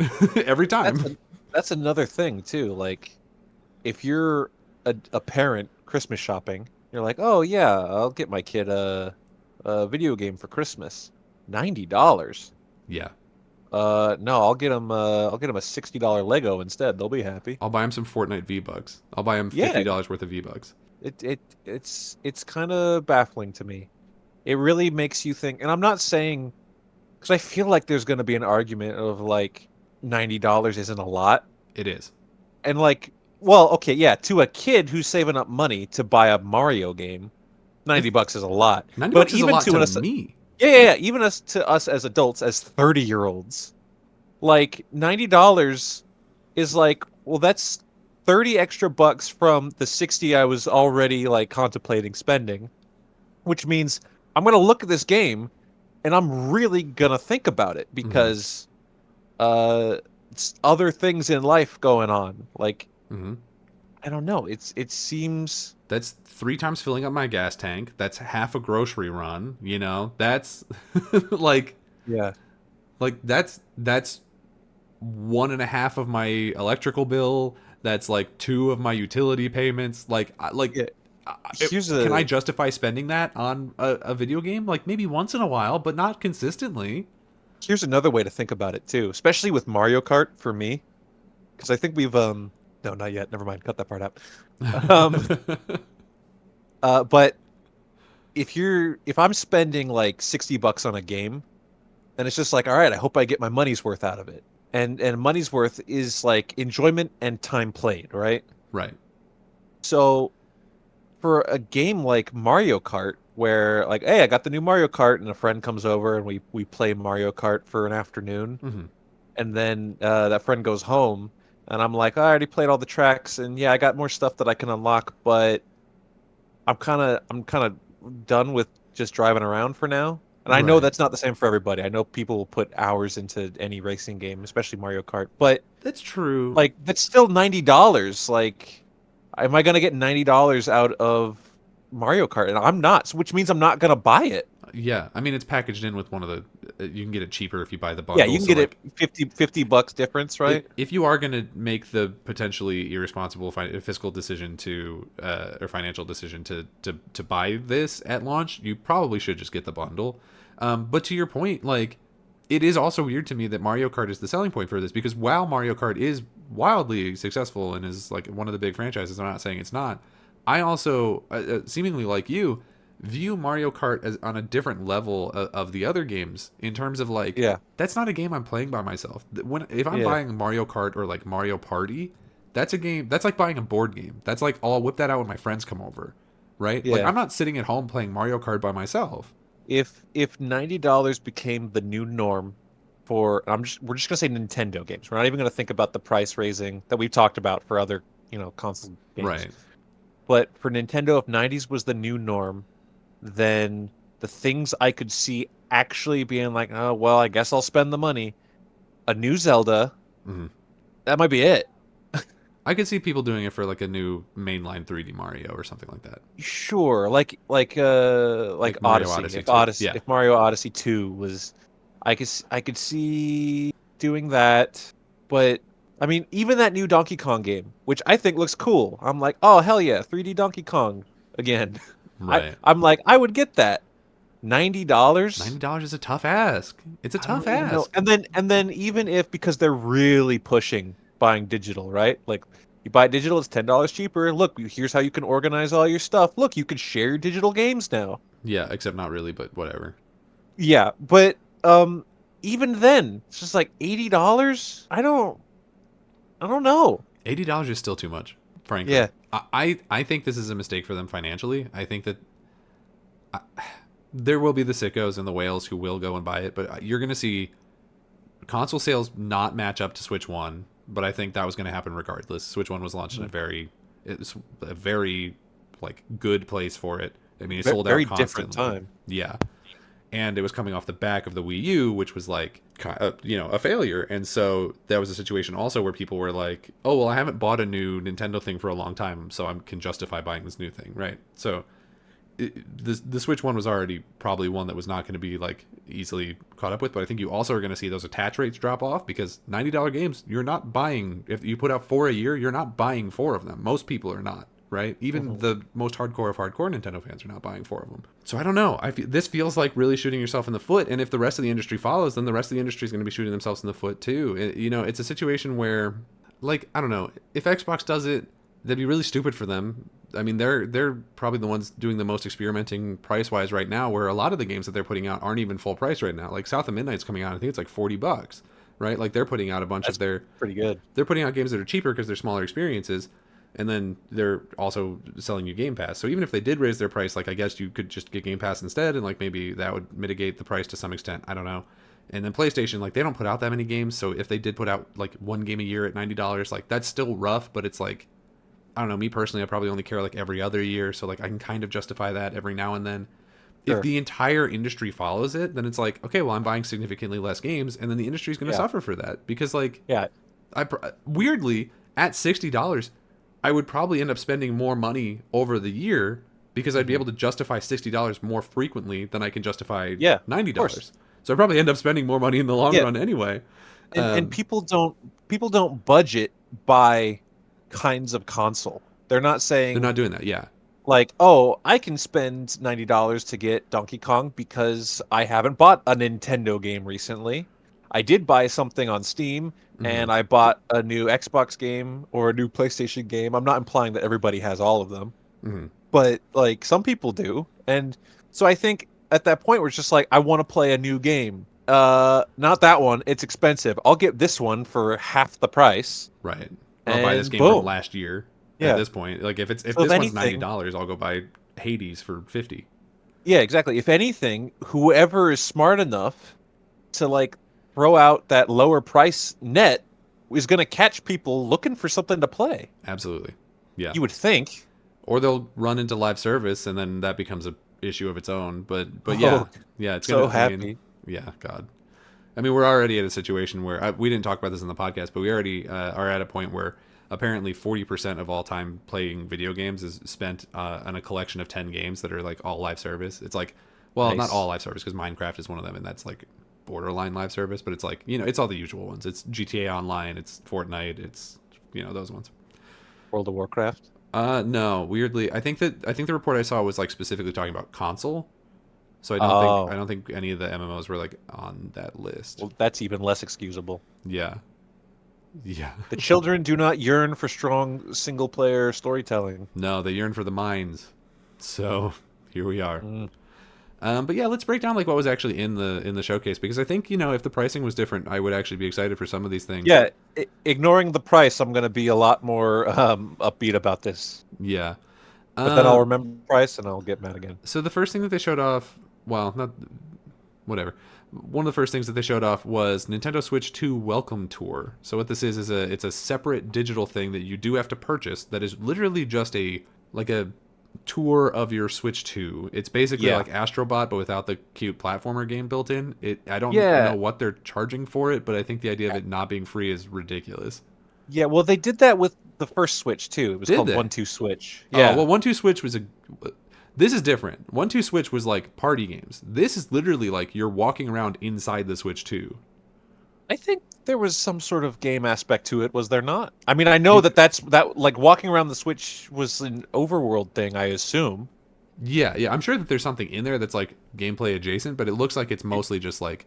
every that's time. that's another thing too. Like if you're a parent Christmas shopping, you're like, "Oh yeah, I'll get my kid a video game for Christmas." $90. Yeah. No, I'll get him a $60 Lego instead. They'll be happy. I'll buy him some Fortnite V-Bucks. I'll buy him Yeah, $50 worth of V-Bucks. it's kind of baffling to me. It really makes you think, and I'm not saying because I feel like there's going to be an argument of like $90 isn't a lot, It is. and like, well, okay, yeah, to a kid who's saving up money to buy a Mario game, If $90 is a lot. 90 But bucks is a even lot to to us, me. yeah, even us to us as adults, as 30-year-olds, like $90 is like, well, that's 30 extra bucks from the 60 I was already like contemplating spending, which means I'm gonna look at this game. and I'm really gonna think about it Hmm. because it's other things in life going on. Like, Hmm. I don't know. It seems That's 3 times filling up my gas tank. That's half a grocery run. You know, that's like yeah. that's 1.5 of my electrical bill. That's like 2 of my utility payments. Yeah. Here's Can I a justify spending that on a video game? Like maybe once in a while, but not consistently. here's another way to think about it too, especially with Mario Kart for me, because I think we've no, not yet. Never mind. Cut that part out. Um, but if I'm spending like $60 on a game, then it's just like, all right, I hope I get my money's worth out of it. And money's worth is like enjoyment and time played, right? Right. So for a game like Mario Kart, where like, hey, I got the new Mario Kart, and a friend comes over and we play Mario Kart for an afternoon, Hmm. and then that friend goes home, and I'm like, I already played all the tracks, and yeah, I got more stuff that I can unlock, but I'm kind of done with just driving around for now. And I know Right. that's not the same for everybody. I know people will put hours into any racing game, especially Mario Kart, but That's true. like that's still $90. Like, am I gonna get $90 out of Mario Kart? And I'm not, so which means I'm not gonna buy it. Yeah. I mean, it's packaged in with one of the. You can get it cheaper if you buy the Yeah, bundle. you can So get it like, $50 difference, right? if you are going to make the potentially irresponsible fiscal decision to or financial decision to buy this at launch, you probably should just get the bundle. But to your point, like it is also weird to me that Mario Kart is the selling point for this because while Mario Kart is wildly successful and is like one of the big franchises, I'm not saying it's not. I also, seemingly like you, view Mario Kart as on a different level of the other games in terms of like Yeah, that's not a game I'm playing by myself. When if I'm yeah, buying Mario Kart or like Mario Party, that's a game that's like buying a board game. That's like I'll whip that out when my friends come over, right? Like yeah. I'm not sitting at home playing Mario Kart by myself. If $90 became the new norm for, we're just gonna say Nintendo games. We're not even gonna think about the price raising that we've talked about for other, console games. Right. But for Nintendo, if '90s was the new norm, then the things I could see actually being like, oh well, I guess I'll spend the money. A new Zelda, Hmm. that might be it. I could see people doing it for like a new mainline 3D Mario or something like that, Sure, like like Mario Odyssey. Odyssey 2. Yeah. If Mario Odyssey 2 was, I could see doing that. But I mean, even that new Donkey Kong game, which I think looks cool. I'm like, oh hell yeah, 3D Donkey Kong again. Right. I'm like, I would get that. $90? $90 is a tough ask. It's a I tough don't even know. ask. And then even if, because they're really pushing buying digital, right? Like, you buy digital, it's $10 cheaper. Look, here's how you can organize all your stuff. Look, you can share your digital games now. Yeah, except not really, but whatever. Yeah, but even then, it's just like $80. I don't know. $80 is still too much, frankly. Yeah. I think this is a mistake for them financially. I think that there will be the sickos and the whales who will go and buy it, but you're going to see console sales not match up to Switch 1, but I think that was going to happen regardless. Switch 1 was launched in Mhm. it's a very like good place for it. I mean, it sold out Very different constantly. time. Yeah. And it was coming off the back of the Wii U, which was like, a failure. And so that was a situation also where people were like, "Oh, well, I haven't bought a new Nintendo thing for a long time, so I can justify buying this new thing," right? So the Switch one was already probably one that was not going to be like easily caught up with. But I think you also are going to see those attach rates drop off because $90 games you're not buying. If you put out 4 a year, you're not buying 4 of them. Most people are not. Right, even Mhm. the most hardcore of hardcore Nintendo fans are not buying 4 of them. So I don't know. This feels like really shooting yourself in the foot. And if the rest of the industry follows, then the rest of the industry is going to be shooting themselves in the foot too. It's a situation where, like, I don't know, if Xbox does it, that'd be really stupid for them. I mean, they're probably the ones doing the most experimenting price wise right now. Where a lot of the games that they're putting out aren't even full price right now. Like South of Midnight's coming out, I think it's like $40, right? Like they're putting out a bunch of That's their pretty good. they're putting out games that are cheaper because they're smaller experiences, and then they're also selling you Game Pass. So even if they did raise their price, like I guess you could just get Game Pass instead, and like maybe that would mitigate the price to some extent. I don't know. And then PlayStation, like they don't put out that many games, so if they did put out like one game a year at $90, like that's still rough, but it's like I don't know. Me personally, I probably only care like every other year, so like I can kind of justify that every now and then. if Sure. the entire industry follows it, then it's like, okay, well, I'm buying significantly less games, and then the industry's going to Yeah. suffer for that because, like, Yeah. weirdly, at $60, I would probably end up spending more money over the year because I'd be Hmm. able to justify $60 more frequently than I can justify Yeah. Of course. $90. So I probably end up spending more money in the long Yeah. run anyway. And Um, people don't budget by kinds of console. They're not they're saying not doing that. Yeah. like, oh, I can spend $90 to get Donkey Kong because I haven't bought a Nintendo game recently. I did buy something on Steam Hmm. and I bought a new Xbox game or a new PlayStation game. I'm not implying that everybody has all of them, Hmm. but like some people do. And so I think at that point where it's just like I want to play a new game. Not that one. It's expensive. I'll get this one for half the price. Right. Or I'll buy this And game from boom. last year. At Yeah. this point, like if So if this one's ninety anything, dollars, I'll go buy Hades for 50. yeah, exactly. If anything, whoever is smart enough to like throw out that lower price net is going to catch people looking for something to play. Absolutely. Yeah. You would think. Or they'll run into live service, and then that becomes a issue of its own. But yeah, Oh, yeah, it's so gonna. I mean, happy. yeah, God. I mean, we're already at a situation where we didn't talk about this in the podcast, but we already are at a point where apparently 40% of all time playing video games is spent on a collection of 10 games that are like all live service. It's like, well, not all Nice. live service because Minecraft is one of them, and that's like borderline live service. But it's like, it's all the usual ones. It's GTA Online, it's Fortnite, it's those ones. World of Warcraft. No, weirdly, I think the report I saw was like specifically talking about console. So I Oh, don't think any of the MMOs were like on that list. well, that's even less excusable. Yeah. Yeah. The children do not yearn for strong single player storytelling. No, they yearn for the mines. So here we are. Mm. But yeah, let's break down like what was actually in the showcase because I think if the pricing was different, I would actually be excited for some of these things. Yeah, ignoring the price, I'm going to be a lot more upbeat about this. Yeah. But then I'll Uh, remember the price and I'll get mad again. so the first thing that they showed off, well, not whatever. One of the first things that they showed off was Nintendo Switch 2 Welcome Tour. So what this is it's a separate digital thing that you do have to purchase that is literally just a tour of your Switch 2. It's basically Yeah. like Astrobot but without the cute platformer game built in. I don't know Yeah. what they're charging for it, but I think the idea of it not being free is ridiculous. Yeah, well, they did that with the first Switch too. It was Did called they? 1-2 Switch. Oh, Yeah. well, 1-2 Switch was a. This is different. 1-2 Switch was like party games. This is literally like you're walking around inside the Switch 2. I think there was some sort of game aspect to it, was there not? I mean, I know You, that like walking around the Switch was an overworld thing, I assume. yeah, yeah. I'm sure that there's something in there that's like gameplay adjacent, but it looks like it's It, mostly just like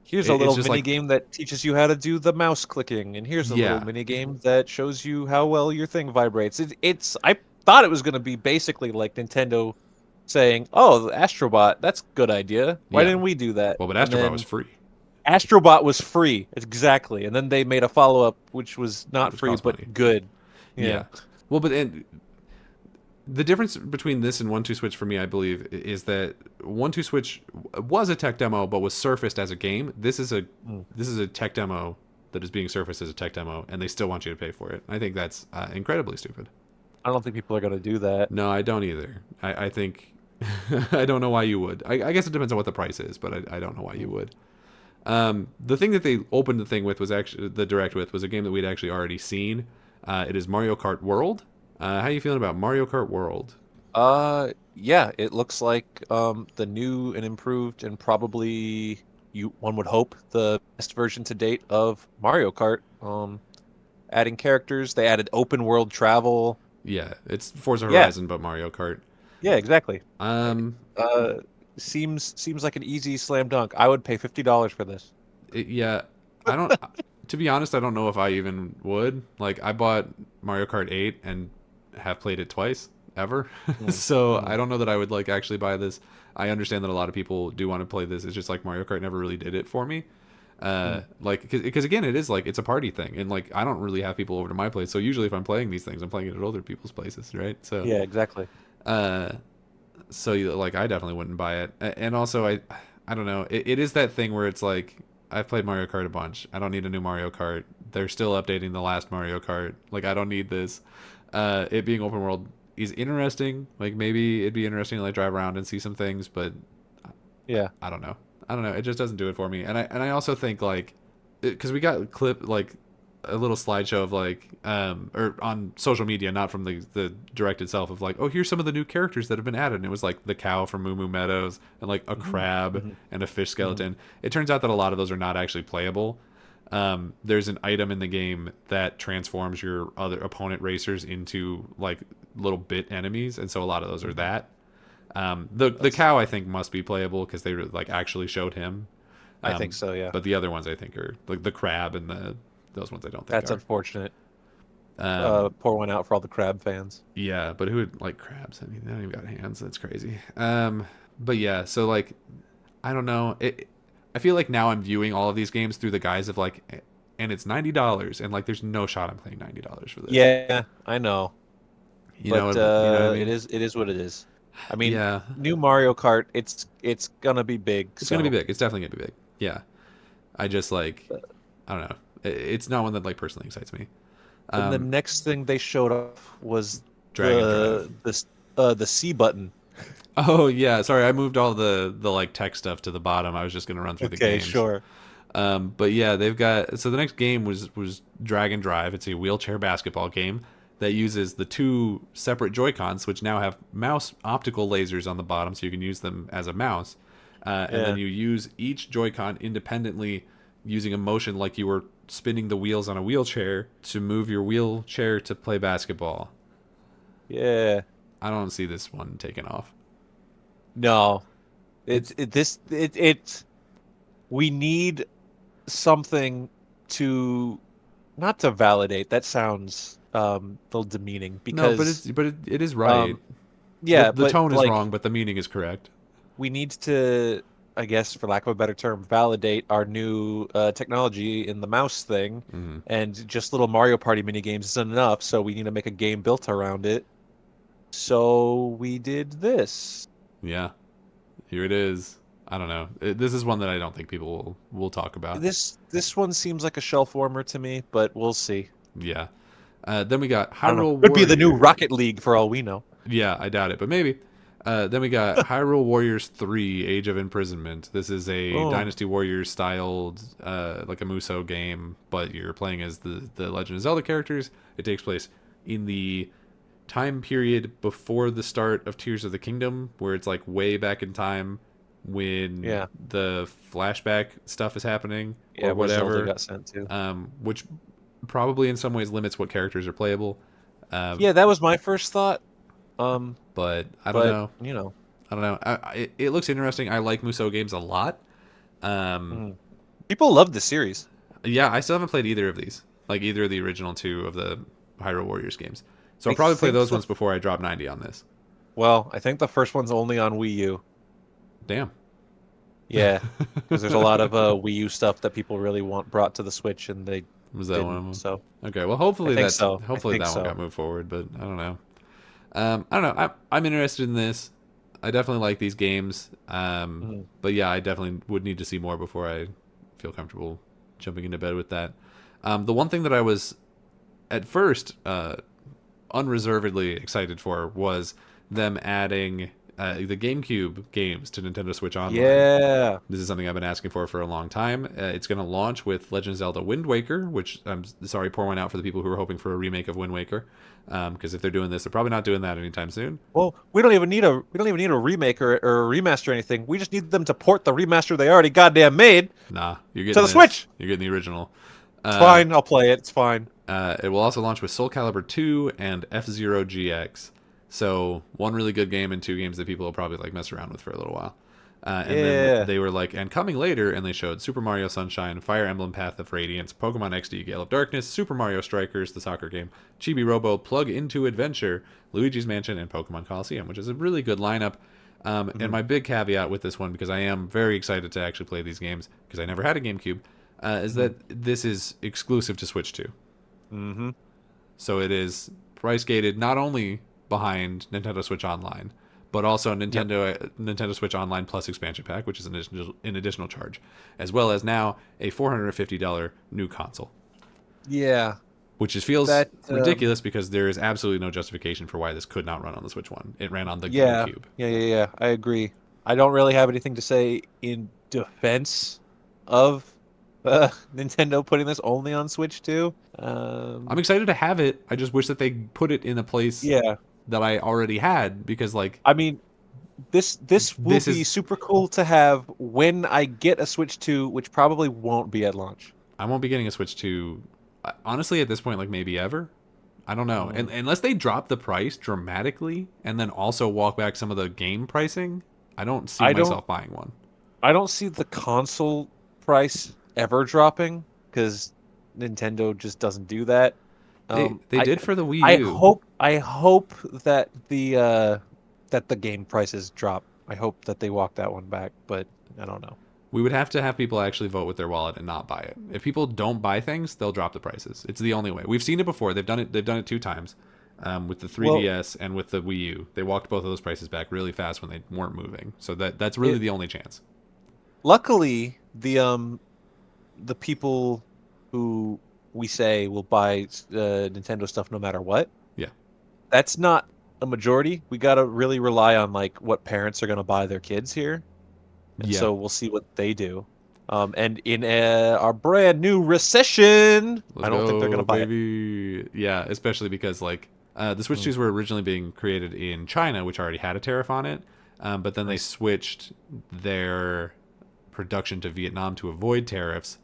here's a it's little just mini like game that teaches you how to do the mouse clicking, and here's a little yeah, mini game that shows you how well your thing vibrates. It's I thought it was going to be basically like Nintendo saying, "Oh, the Astrobot, that's a good idea. Why yeah. didn't we do that?" Well, but And Astrobot was then free. Astrobot was free, exactly. And then they made a follow-up which was not Which free costs money. but good. Yeah. Yeah. Well, but the difference between this and 1-2 Switch for me, I believe, is that 1-2 Switch was a tech demo, but was surfaced as a game. Mm. This is a tech demo that is being surfaced as a tech demo, and they still want you to pay for it. I think that's incredibly stupid. I don't think people are going to do that. No, I don't either. I think I don't know why you would. I guess it depends on what the price is, but I don't know why you would. The thing that they opened the thing with was actually the direct with was a game that we'd actually already seen. It is Mario Kart World. How are you feeling about Mario Kart World? Yeah, it looks like the new and improved and probably one would hope the best version to date of Mario Kart. Adding characters, they added open world travel. Yeah, it's Forza Yeah, Horizon, but Mario Kart. yeah, exactly. Um, Uh, seems like an easy slam dunk. I would pay $50 for this. yeah, I don't. To be honest, I don't know if I even would. Like, I bought Mario Kart 8 and have played it twice ever, Mm, so mm, I don't know that I would like actually buy this. I understand that a lot of people do want to play this. It's just like Mario Kart never really did it for me. mm. Like, because again, it is like it's a party thing, and like I don't really have people over to my place. So usually, if I'm playing these things, I'm playing it at other people's places, right? So, Yeah, exactly. uh, like I definitely wouldn't buy it. And also I don't know. It is that thing where it's like I've played Mario Kart a bunch. I don't need a new Mario Kart. They're still updating the last Mario Kart. Like I don't need this. It being open world is interesting. Like maybe it'd be interesting to like drive around and see some things, but Yeah. I don't know. I don't know. It just doesn't do it for me. And I also think like because we got a clip like a little slideshow of like or on social media, not from the direct itself, of like, oh, here's some of the new characters that have been added, and it was like the cow from Moo Moo Meadows and like a Hmm. crab Hmm. and a fish Hmm. skeleton. It turns out that a lot of those are not actually playable. There's an item in the game that transforms your other opponent racers into like little bit enemies, and so a lot of those are Hmm. that. The That's. cow I think must be playable because they like actually showed him. I think so. Yeah. But the other ones I think are like the crab and the those ones I don't think That's are. unfortunate. Um, Pour one out for all the crab fans. yeah, but who would like crabs? I mean, they don't even got hands. That's crazy. But yeah, so like I don't know. I feel like now I'm viewing all of these games through the guise of like, and it's $90, and like there's no shot I'm paying $90 for this. Yeah, I know, You know but what? You know what I it mean? is what it is. I mean, Yeah, new Mario Kart, it's gonna be big. it's gonna be So big. It's definitely gonna be big. Yeah, I just like I don't know. It's not one that like personally excites me. then the Um, next thing they showed off was Drag and Drive. the C button. Oh yeah, sorry, I moved all the like tech stuff to the bottom. I was just gonna run through the Okay, games. sure. But yeah, they've got so the next game was Drag and Drive. It's a wheelchair basketball game that uses the two separate Joy Cons, which now have mouse optical lasers on the bottom, so you can use them as a mouse. And then Yeah, you use each Joy-Con independently, using a motion like you were spinning the wheels on a wheelchair to move your wheelchair to play basketball. yeah. I don't see this one taking off. No, It's it. We need something to not to validate. That sounds a little demeaning no, but because it is right. um yeah, The but tone is like wrong, but the meaning is correct. we need to, I guess, for lack of a better term, validate our new technology in the mouse thing, Mm, and just little Mario Party mini games isn't enough, so we need to make a game built around it. So we did this. yeah, here it is. I don't know. This is one that I don't think people will talk about. This one seems like a shelf warmer to me, but we'll see. Yeah. Then we got I don't know. Hyrule Could be the new Warrior. Rocket League for all we know. Yeah, I doubt it, but maybe. Then we got Hyrule Warriors 3: Age of Imprisonment. This is a Oh, Dynasty Warriors styled, like a Musou game, but you're playing as the Legend of Zelda characters. It takes place in the time period before the start of Tears of the Kingdom, where it's like way back in time when yeah. the flashback stuff is happening Yeah, or where Zelda whatever, got sent to. which probably in some ways limits what characters are playable. Um, Yeah, that was my first thought. Um, but I don't but know. you know, I don't know. It looks interesting. I like Musou games a lot. Um, mm. People love the series. yeah, I still haven't played either of these, like either of the original two of the Hyrule Warriors games. So I'll I probably play think those the ones before I drop 90 on this. Well, I think the first one's only on Wii U. Damn. Yeah, because there's a lot of Wii U stuff that people really want brought to the Switch, and they Was that one of didn't. them? So Okay, well, I think so. I hopefully think that one so. got moved forward, but I don't know. I don't know. I'm interested in this. I definitely like these games. Mhm. But yeah, I definitely would need to see more before I feel comfortable jumping into bed with that. The one thing that I was at first unreservedly excited for was them adding the GameCube games to Nintendo Switch Online. Yeah. This is something I've been asking for a long time. It's going to launch with Legend of Zelda Wind Waker, which I'm sorry, pour one out for the people who are hoping for a remake of Wind Waker. Because if they're doing this, they're probably not doing that anytime soon. Well, we don't even need a remake or a remaster or anything. We just need them to port the remaster they already goddamn made Nah, you're to getting the this. Switch. You're getting the original. It's Uh, fine. I'll play it. It's fine. it will also launch with Soul Calibur 2 and F-Zero GX. So one really good game and two games that people will probably like mess around with for a little while. And then Yeah. they were like, and coming later, and they showed Super Mario Sunshine, Fire Emblem Path of Radiance, Pokemon XD Gale of Darkness, Super Mario Strikers, the soccer game, Chibi Robo, Plug Into Adventure, Luigi's Mansion, and Pokemon Coliseum, which is a really good lineup. And Mhm. my big caveat with this one, because I am very excited to actually play these games, because I never had a GameCube, is Mhm. that this is exclusive to Switch 2. Mhm. So it is price gated not only behind Nintendo Switch Online, but also Yep. Nintendo Switch Online Plus expansion pack, which is an additional charge, as well as now a $450 new console. Yeah. which just feels That ridiculous because there is absolutely no justification for why this could not run on the Switch One. It ran on the yeah, GameCube. yeah. I agree. I don't really have anything to say in defense of Nintendo putting this only on Switch 2. I'm excited to have it. I just wish that they put it in a place Yeah, that I already had because like I mean, this will this be is super cool to have when I get a Switch 2, which probably won't be at launch. I won't be getting a Switch 2 honestly at this point like maybe ever. I don't know. And Mm. unless they drop the price dramatically and then also walk back some of the game pricing, I don't see I don't myself buying one. I don't see the console price ever dropping because Nintendo just doesn't do that. Um, They I did for the Wii I U. hope I hope that the game prices drop. I hope that they walk that one back, but I don't know. We would have to have people actually vote with their wallet and not buy it. If people don't buy things, they'll drop the prices. It's the only way. We've seen it before. They've done it. They've done it two times, with the Well, 3DS and with the Wii U. They walked both of those prices back really fast when they weren't moving. So that's really it the only chance. luckily the people who we say will buy Nintendo stuff no matter what, Yeah. that's not a majority. We gotta really rely on like what parents are gonna buy their kids here, and Yeah. so we'll see what they do. And in our brand new recession, Let's I don't think they're go, gonna buy it. baby. Yeah, especially because like the Switch Mm, 2s were originally being created in China, which already had a tariff on it, but then they nice, switched their production to Vietnam to avoid tariffs.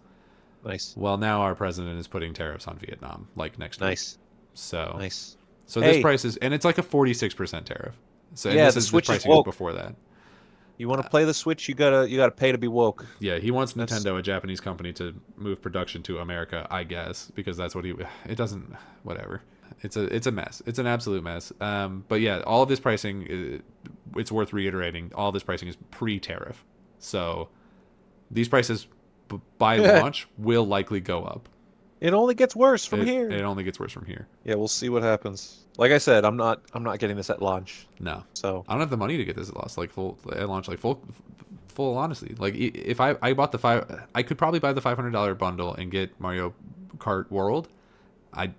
nice, Well, now our president is putting tariffs on Vietnam like next week. nice, So nice. so this Hey, price is and it's like a 46% tariff. So and yeah, the this Switch is pricing is woke. before that. You want to play the Switch? You gotta pay to be woke. Yeah, he wants That's Nintendo, a Japanese company, to move production to America, I guess, because that's what he. It doesn't. Whatever. It's a mess. It's an absolute mess. But yeah, all of this pricing, it's worth reiterating. All of this pricing is pre-tariff, so these prices by launch will likely go up. it only gets worse from It here. only gets worse from here. Yeah, we'll see what happens. Like I said, I'm not getting this at launch. No, So I don't have the money to get this at loss, like full at launch, like full honesty. Like if I bought I could probably buy the $500 bundle and get Mario Kart World. I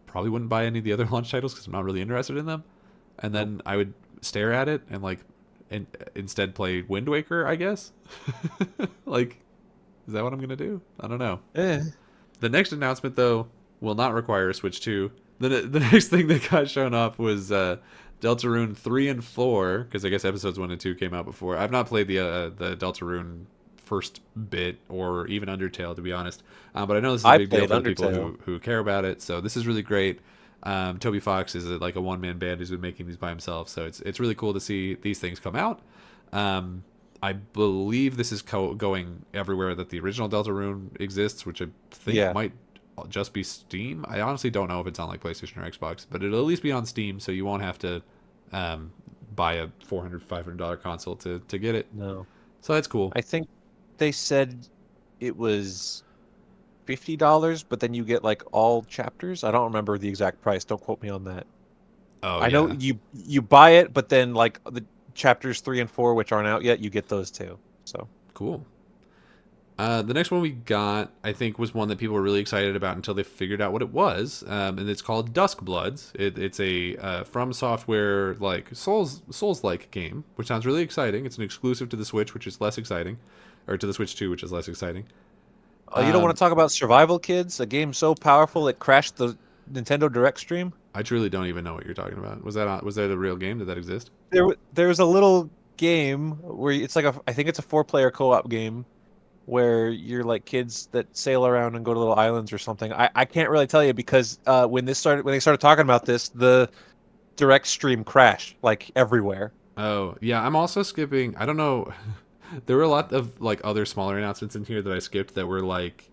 probably wouldn't buy any of the other launch titles because I'm not really interested in them. And nope. then I would stare at it and like and instead play Wind Waker, I guess. Like, is that what I'm gonna do? I don't know. Eh. The next announcement though will not require a Switch 2. The next thing that got shown off was Deltarune 3 and 4 because I guess episodes 1 and 2 came out before. I've not played the Deltarune first bit or even Undertale to be honest, but I know this is a I big deal played for the people Undertale. who care about it. So this is really great. Toby Fox is like a one man band who's been making these by himself, so it's really cool to see these things come out. I believe this is going everywhere that the original Deltarune exists, which I think Yeah. might just be Steam. I honestly don't know if it's on like PlayStation or Xbox, but it'll at least be on Steam, so you won't have to um, buy a $400 $500 console to get it. No. So that's cool. I think they said it was $50, but then you get like all chapters. I don't remember the exact price. Don't quote me on that. Oh I know yeah, you buy it, but then like the chapters 3 and 4, which aren't out yet, you get those too. So cool. The next one we got, I think, was one that people were really excited about until they figured out what it was, and it's called Dusk Bloods. It's a From Software like Souls like game, which sounds really exciting. It's an exclusive to the Switch, which is less exciting, or to the Switch 2, which is less exciting. you don't want Um, to talk about Survival Kids, a game so powerful it crashed the Nintendo Direct stream? I truly don't even know what you're talking about. Was that a real game? Did that exist? There's a little game where it's like I think it's a 4 player co-op game where you're like kids that sail around and go to little islands or something. I can't really tell you because when they started talking about this, the direct stream crashed like everywhere. Oh yeah, I'm also skipping. I don't know. There were a lot of like other smaller announcements in here that I skipped that were like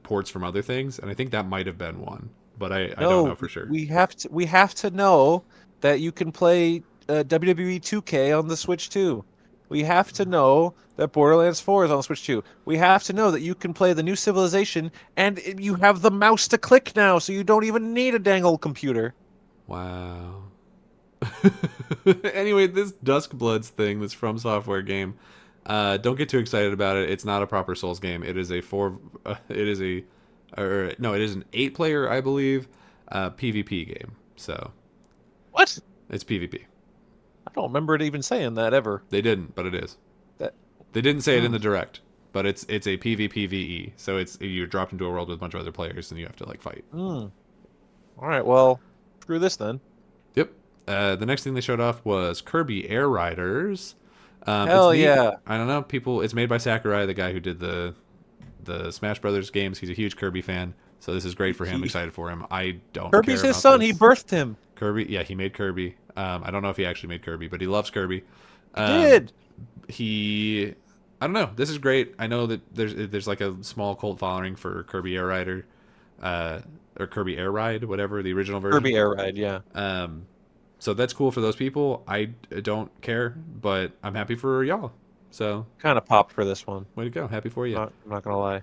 ports from other things, and I think that might have been one, but I don't know No, for sure. we have to know that you can play WWE 2K on the Switch too. We have to know that Borderlands 4 is on the Switch too. We have to know that you can play the new Civilization and you have the mouse to click now, so you don't even need a dang old computer. Wow. Anyway, this Dusk Bloods thing, this From Software game, don't get too excited about it. It's not a proper Souls game. It is a or no, it is an 8-player, I believe, PvP game. So What? it's PvP. I don't remember it even saying that ever. They didn't, but it is. That. They didn't say it in Hmm. the direct, but it's a PvPvE. So it's you're dropped into a world with a bunch of other players and you have to like fight. Hmm. All right. Well, screw this then. Yep. The next thing they showed off was Kirby Air Riders. It's Hell neat. yeah. I don't know, people. It's made by Sakurai, the guy who did the Smash Brothers games. He's a huge Kirby fan, so this is great for him. He, Excited for him. I don't Kirby's care his about son. He this. birthed him. Kirby, yeah, he made Kirby. I don't know if he actually made Kirby, but he loves Kirby. He Um, did. he, I don't know. This is great. I know that there's like a small cult following for Kirby Air Rider, uh, or Kirby Air Ride, whatever the original version. Kirby Air Ride. Yeah. Um, so that's cool for those people. I don't care, but I'm happy for y'all. So Kind of popped for this one. way to go. Happy for you. I'm not gonna lie.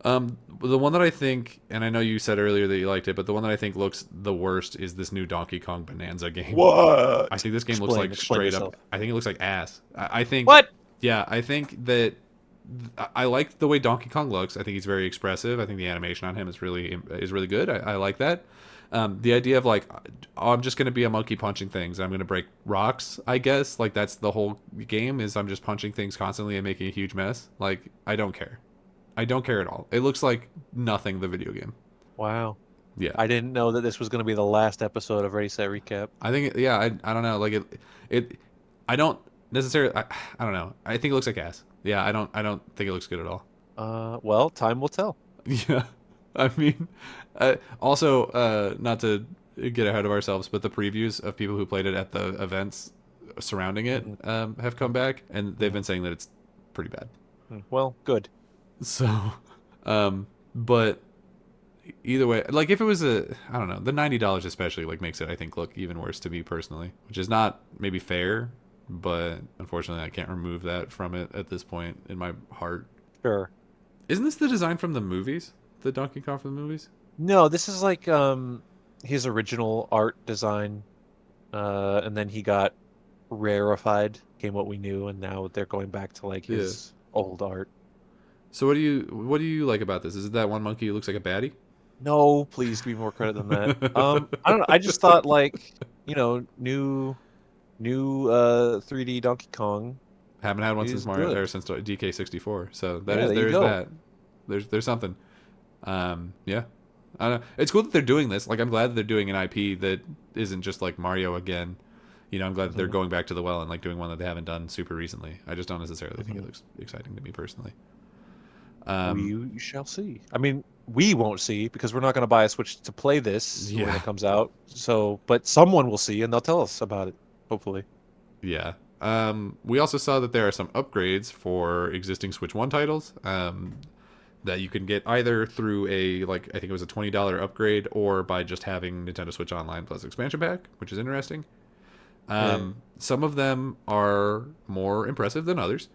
The one that I think, and I know you said earlier that you liked it, but the one that I think looks the worst is this new Donkey Kong Bonanza game. What? I think this game looks like Explain straight yourself. up. I think it looks like ass. I think. What? Yeah, I think that I like the way Donkey Kong looks. I think he's very expressive. I think the animation on him is really good. I like that. The idea of like, oh, I'm just gonna be a monkey punching things. I'm gonna break rocks. I guess like that's the whole game is I'm just punching things constantly and making a huge mess. Like I don't care. I don't care at all. It looks like nothing. The video game. Wow. Yeah, I didn't know that this was going to be the last episode of Ready Set Recap. I think. Yeah, I don't know. Like it. I don't necessarily. I don't know. I think it looks like ass. Yeah, I don't think it looks good at all. Well, time will tell. Yeah, I mean, also not to get ahead of ourselves, but the previews of people who played it at the events surrounding it Mhm. have come back, and they've Mhm. been saying that it's pretty bad. Well, good. So, but either way, like if it was I don't know, the $90 especially like makes it I think look even worse to me personally, which is not maybe fair, but unfortunately I can't remove that from it at this point in my heart. Sure. Isn't this the design from the movies? The Donkey Kong from the movies? No, this is like his original art design, and then he got rarefied, became what we knew, and now they're going back to like Yeah. his old art. So what do you like about this? Is it that one monkey who looks like a baddie? No, please give me more credit than that. I don't know. I just thought like, new 3D Donkey Kong Haven't had one since is Mario good. or since DK64. So that Yeah, is there you there is go. that. There's something. Yeah. I don't know. It's cool that they're doing this. Like I'm glad that they're doing an IP that isn't just like Mario again. I'm glad that they're Mhm, going back to the well and like doing one that they haven't done super recently. I just don't necessarily think it mhm. looks exciting to me personally. Um, We shall see. I mean, we won't see because we're not going to buy a Switch to play this when yeah, it comes out. So, but someone will see and they'll tell us about it, hopefully. yeah. We also saw that there are some upgrades for existing Switch One titles. That you can get either through a like I think it was a $20 upgrade or by just having Nintendo Switch Online plus expansion pack, which is interesting. Yeah. Some of them are more impressive than others.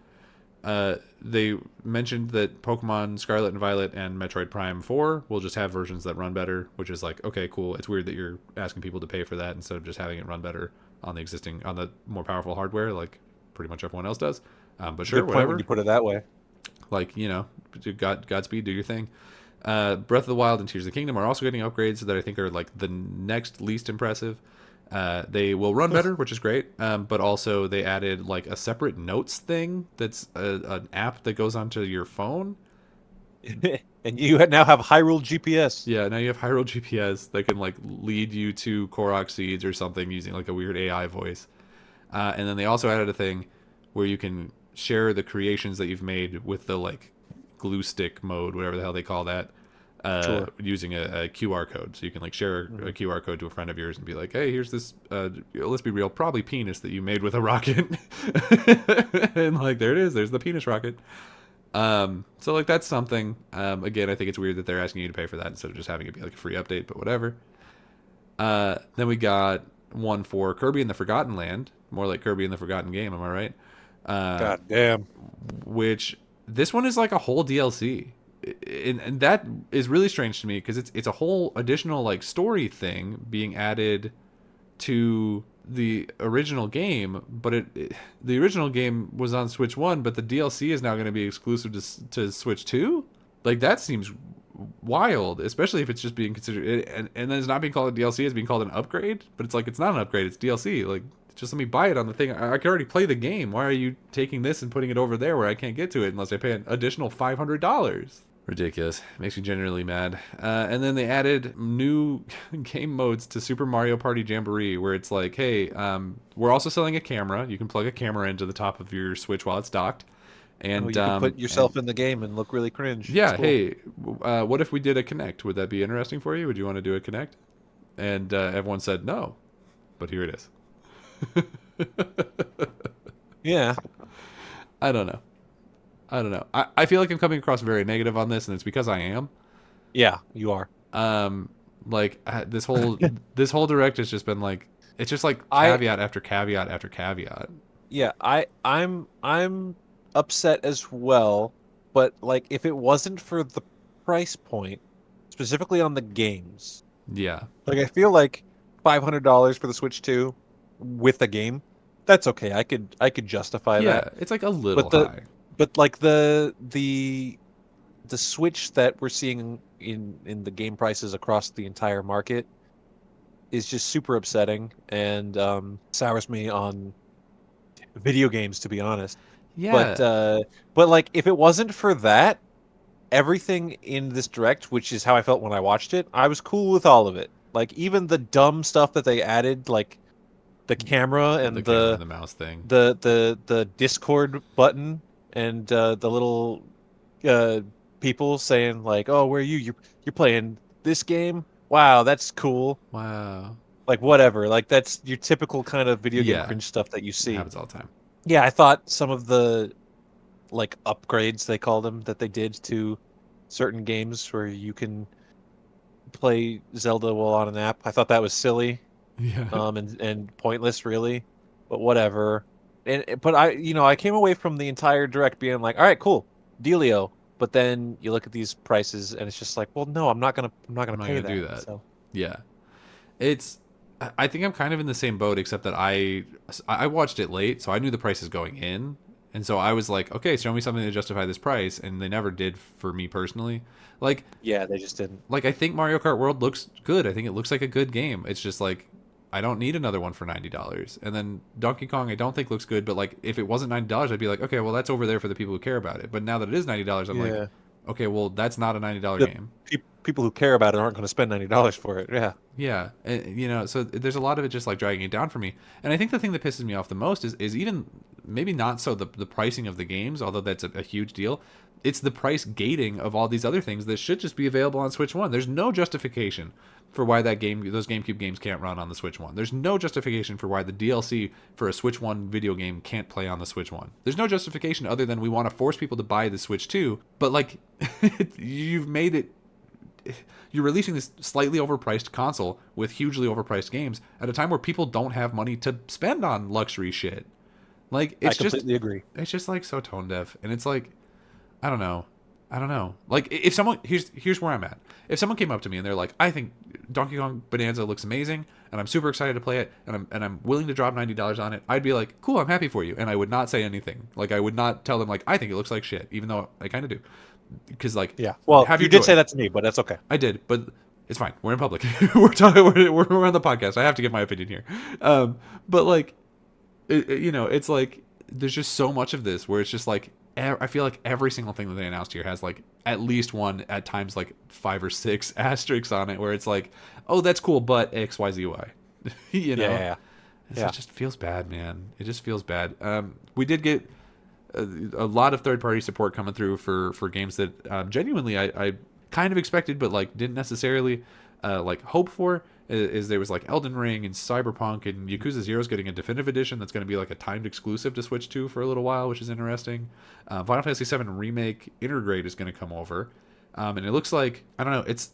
They mentioned that Pokemon Scarlet and Violet and Metroid Prime 4 will just have versions that run better, which is like, okay, cool. It's weird that you're asking people to pay for that instead of just having it run better on the more powerful hardware, like pretty much everyone else does. But sure, Good point when whatever. you put it that way. Like, Godspeed, do your thing. Breath of the Wild and Tears of the Kingdom are also getting upgrades that I think are like the next least impressive. They will run better, which is great. But also they added like a separate notes thing that's an app that goes onto your phone. And you now have Hyrule GPS. Yeah, now you have Hyrule GPS that can like lead you to Korok seeds or something using like a weird AI voice. And then they also added a thing where you can share the creations that you've made with the like glue stick mode, whatever the hell they call that, Sure. using a QR code. So you can like share Mhm. a QR code to a friend of yours and be like, "Hey, here's this. Let's be real, probably penis that you made with a rocket." And like there it is. There's the penis rocket. So like that's something. Again, I think it's weird that they're asking you to pay for that instead of just having it be like a free update, but whatever. Then we got one for Kirby and the Forgotten Land, more like Kirby and the Forgotten Game. Am I right? Uh, God damn. which this one is like a whole DLC, and that is really strange to me because it's a whole additional like story thing being added to the original game, but the original game was on Switch One, but the DLC is now going to be exclusive to Switch Two. Like that seems wild, especially if it's just being considered, and then it's not being called a DLC, it's being called an upgrade. But it's like it's not an upgrade, it's DLC. Like, just let me buy it on the thing. I can already play the game. Why are you taking this and putting it over there where I can't get to it unless I pay an additional $500? Ridiculous. Makes me genuinely mad. And then they added new game modes to Super Mario Party Jamboree, where it's like, hey, we're also selling a camera. You can plug a camera into the top of your Switch while it's docked. Oh, And you could put and yourself in the game and look really cringe. It's yeah, cool. hey, what if we did a Connect? Would that be interesting for you? Would you want to do a Connect? And everyone said no, but here it is. Yeah. I don't know. I don't know. I feel like I'm coming across very negative on this, and it's because I am. Yeah, you are. Um, like this whole direct has just been like it's just like I caveat after caveat after caveat. yeah, I'm upset as well, but like if it wasn't for the price point, specifically on the games, Yeah, like I feel like $500 for the Switch 2 with a game, that's okay. I could justify that. yeah, it's like a little But the high. but like the Switch that we're seeing in the game prices across the entire market is just super upsetting and sours me on video games, to be honest. But Yeah, uh, but like if it wasn't for that, everything in this direct, which is how I felt when I watched it, I was cool with all of it. Like even the dumb stuff that they added, like the camera the and camera the and the mouse thing. the the the Discord button and the little uh people saying like, "Oh, where are you? You're playing this game? Wow, that's cool." Wow. Like whatever. Like that's your typical kind of video game Yeah, cringe stuff that you it see. happens all the time. Yeah, I thought some of the like upgrades they call them that they did to certain games where you can play Zelda while on an app. I thought that was silly, Yeah, and pointless, really. But whatever. But I came away from the entire direct being like, all right, cool, dealio. But then you look at these prices, and it's just like, well, no, I'm not gonna I'm not pay gonna that. do that. So Yeah, it's. I think I'm kind of in the same boat, except that I watched it late, so I knew the prices going in, and so I was like, okay, show me something to justify this price, and they never did for me personally. Like yeah, they just didn't. like I think Mario Kart World looks good. I think it looks like a good game. It's just like I don't need another one for $90. And then Donkey Kong I don't think looks good, but like if it wasn't $90, I'd be like, okay, well that's over there for the people who care about it. But now that it is $90, I'm like, Yeah, okay, well that's not a $90 the game. people who care about it aren't going to spend $90 for it. Yeah, Yeah, and, so there's a lot of it just like dragging it down for me. And I think the thing that pisses me off the most is even maybe not so the pricing of the games, although that's a huge deal. It's the price gating of all these other things that should just be available on Switch One. There's no justification for why those GameCube games can't run on the Switch One. There's no justification for why the DLC for a Switch One video game can't play on the Switch One. There's no justification other than we want to force people to buy the Switch Two. But like, you've made it you're releasing this slightly overpriced console with hugely overpriced games at a time where people don't have money to spend on luxury shit. Like I completely agree. it's just like so tone deaf, and it's like I don't know, I don't know. Like if someone here's where I'm at. If someone came up to me and they're like, I think Donkey Kong Bonanza looks amazing, and I'm super excited to play it, and I'm willing to drop $90 on it, I'd be like, cool, I'm happy for you, and I would not say anything. Like I would not tell them like I think it looks like shit, even though I kind of do, because like Yeah. Well, have you your did say joy. that to me, but that's okay. I did, but it's fine. We're in public. We're talking. We're on the podcast. I have to give my opinion here. But like, it's like there's just so much of this where it's just like I feel like every single thing that they announced here has like at least one, at times like 5 or 6 asterisks on it, where it's like, oh, that's cool, but X, Y, Z, Y. you Yeah, know, yeah, and so yeah. it just feels bad, man. It just feels bad. We did get a lot of third-party support coming through for games that genuinely I kind of expected, but like didn't necessarily like hope for. Is there was like Elden Ring and Cyberpunk and Yakuza Zero is getting a definitive edition that's going to be like a timed exclusive to Switch 2 for a little while, which is interesting. Final Fantasy 7 Remake Intergrade is going to come over, and it looks like I don't know. It's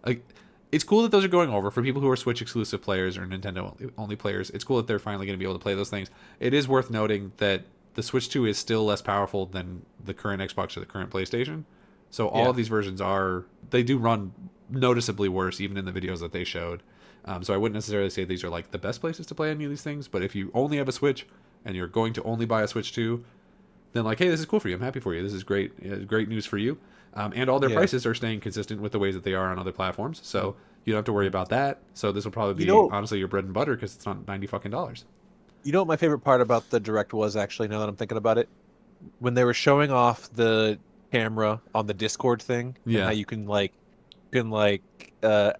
like it's cool that those are going over for people who are Switch exclusive players or Nintendo only players. It's cool that they're finally going to be able to play those things. It is worth noting that the Switch 2 is still less powerful than the current Xbox or the current PlayStation. So all Yeah. of these versions they do run noticeably worse, even in the videos that they showed. So I wouldn't necessarily say these are like the best places to play any of these things, but if you only have a Switch and you're going to only buy a Switch 2, then like, hey, this is cool for you. I'm happy for you. This is great, great news for you. And all their Yeah. prices are staying consistent with the ways that they are on other platforms, so you don't have to worry about that. So this will probably You be know, honestly your bread and butter because it's not $90 fucking. you know what my favorite part about the direct was actually, now that I'm thinking about it, when they were showing off the camera on the Discord thing and how Yeah, you can like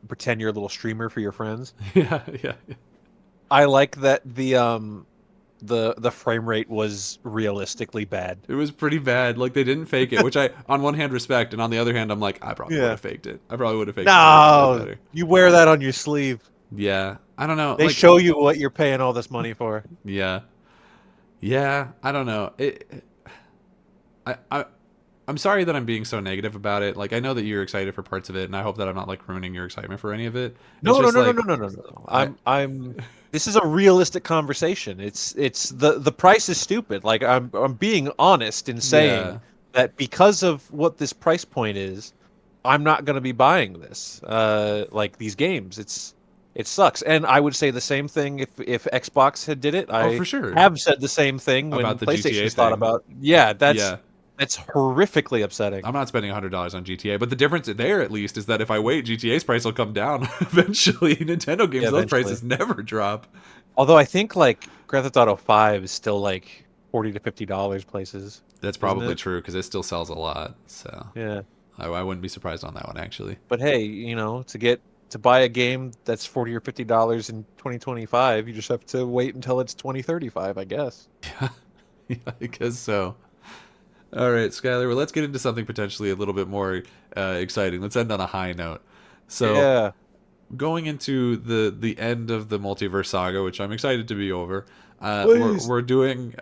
pretend you're a little streamer for your friends. yeah, yeah. I like that the frame rate was realistically bad. It was pretty bad. Like they didn't fake it, which I, on one hand, respect, and on the other hand, I'm like, I probably would Yeah. have faked it. I probably would have faked it to make it look No, better. you wear that on your sleeve. Yeah, I don't know. They Like, show you what you're paying all this money for. yeah, yeah. I don't know. I, I'm sorry that I'm being so negative about it. Like, I know that you're excited for parts of it, and I hope that I'm not like ruining your excitement for any of it. It's No, no, just no, no, no, like, no, no, no. I, I'm this is a realistic conversation. It's the price is stupid. Like I'm being honest in saying yeah. that because of what this price point is, I'm not going to be buying this. Like these games, it sucks. And I would say the same thing if Xbox had did it. Oh, I for sure. have said the same thing About when the GTA PlayStation's thought thing. about. Yeah, Yeah. that's horrifically upsetting. I'm not spending $100 on GTA, but the difference there, at least, is that if I wait, GTA's price will come down eventually. Nintendo Yeah, games, those eventually. prices never drop. Although I think like Grand Theft Auto 5 is still like $40 to $50 places, That's isn't probably it? true because it still sells a lot. So Yeah. I wouldn't be surprised on that one, actually. But hey, you know, to buy a game that's $40 or $50 in 2025, you just have to wait until it's 2035, I guess. Yeah, I guess so. All right, Skyler, well, let's get into something potentially a little bit more exciting. Let's end on a high note. So, Yeah. going into the end of the multiverse saga, which I'm excited to be over. Please. We're doing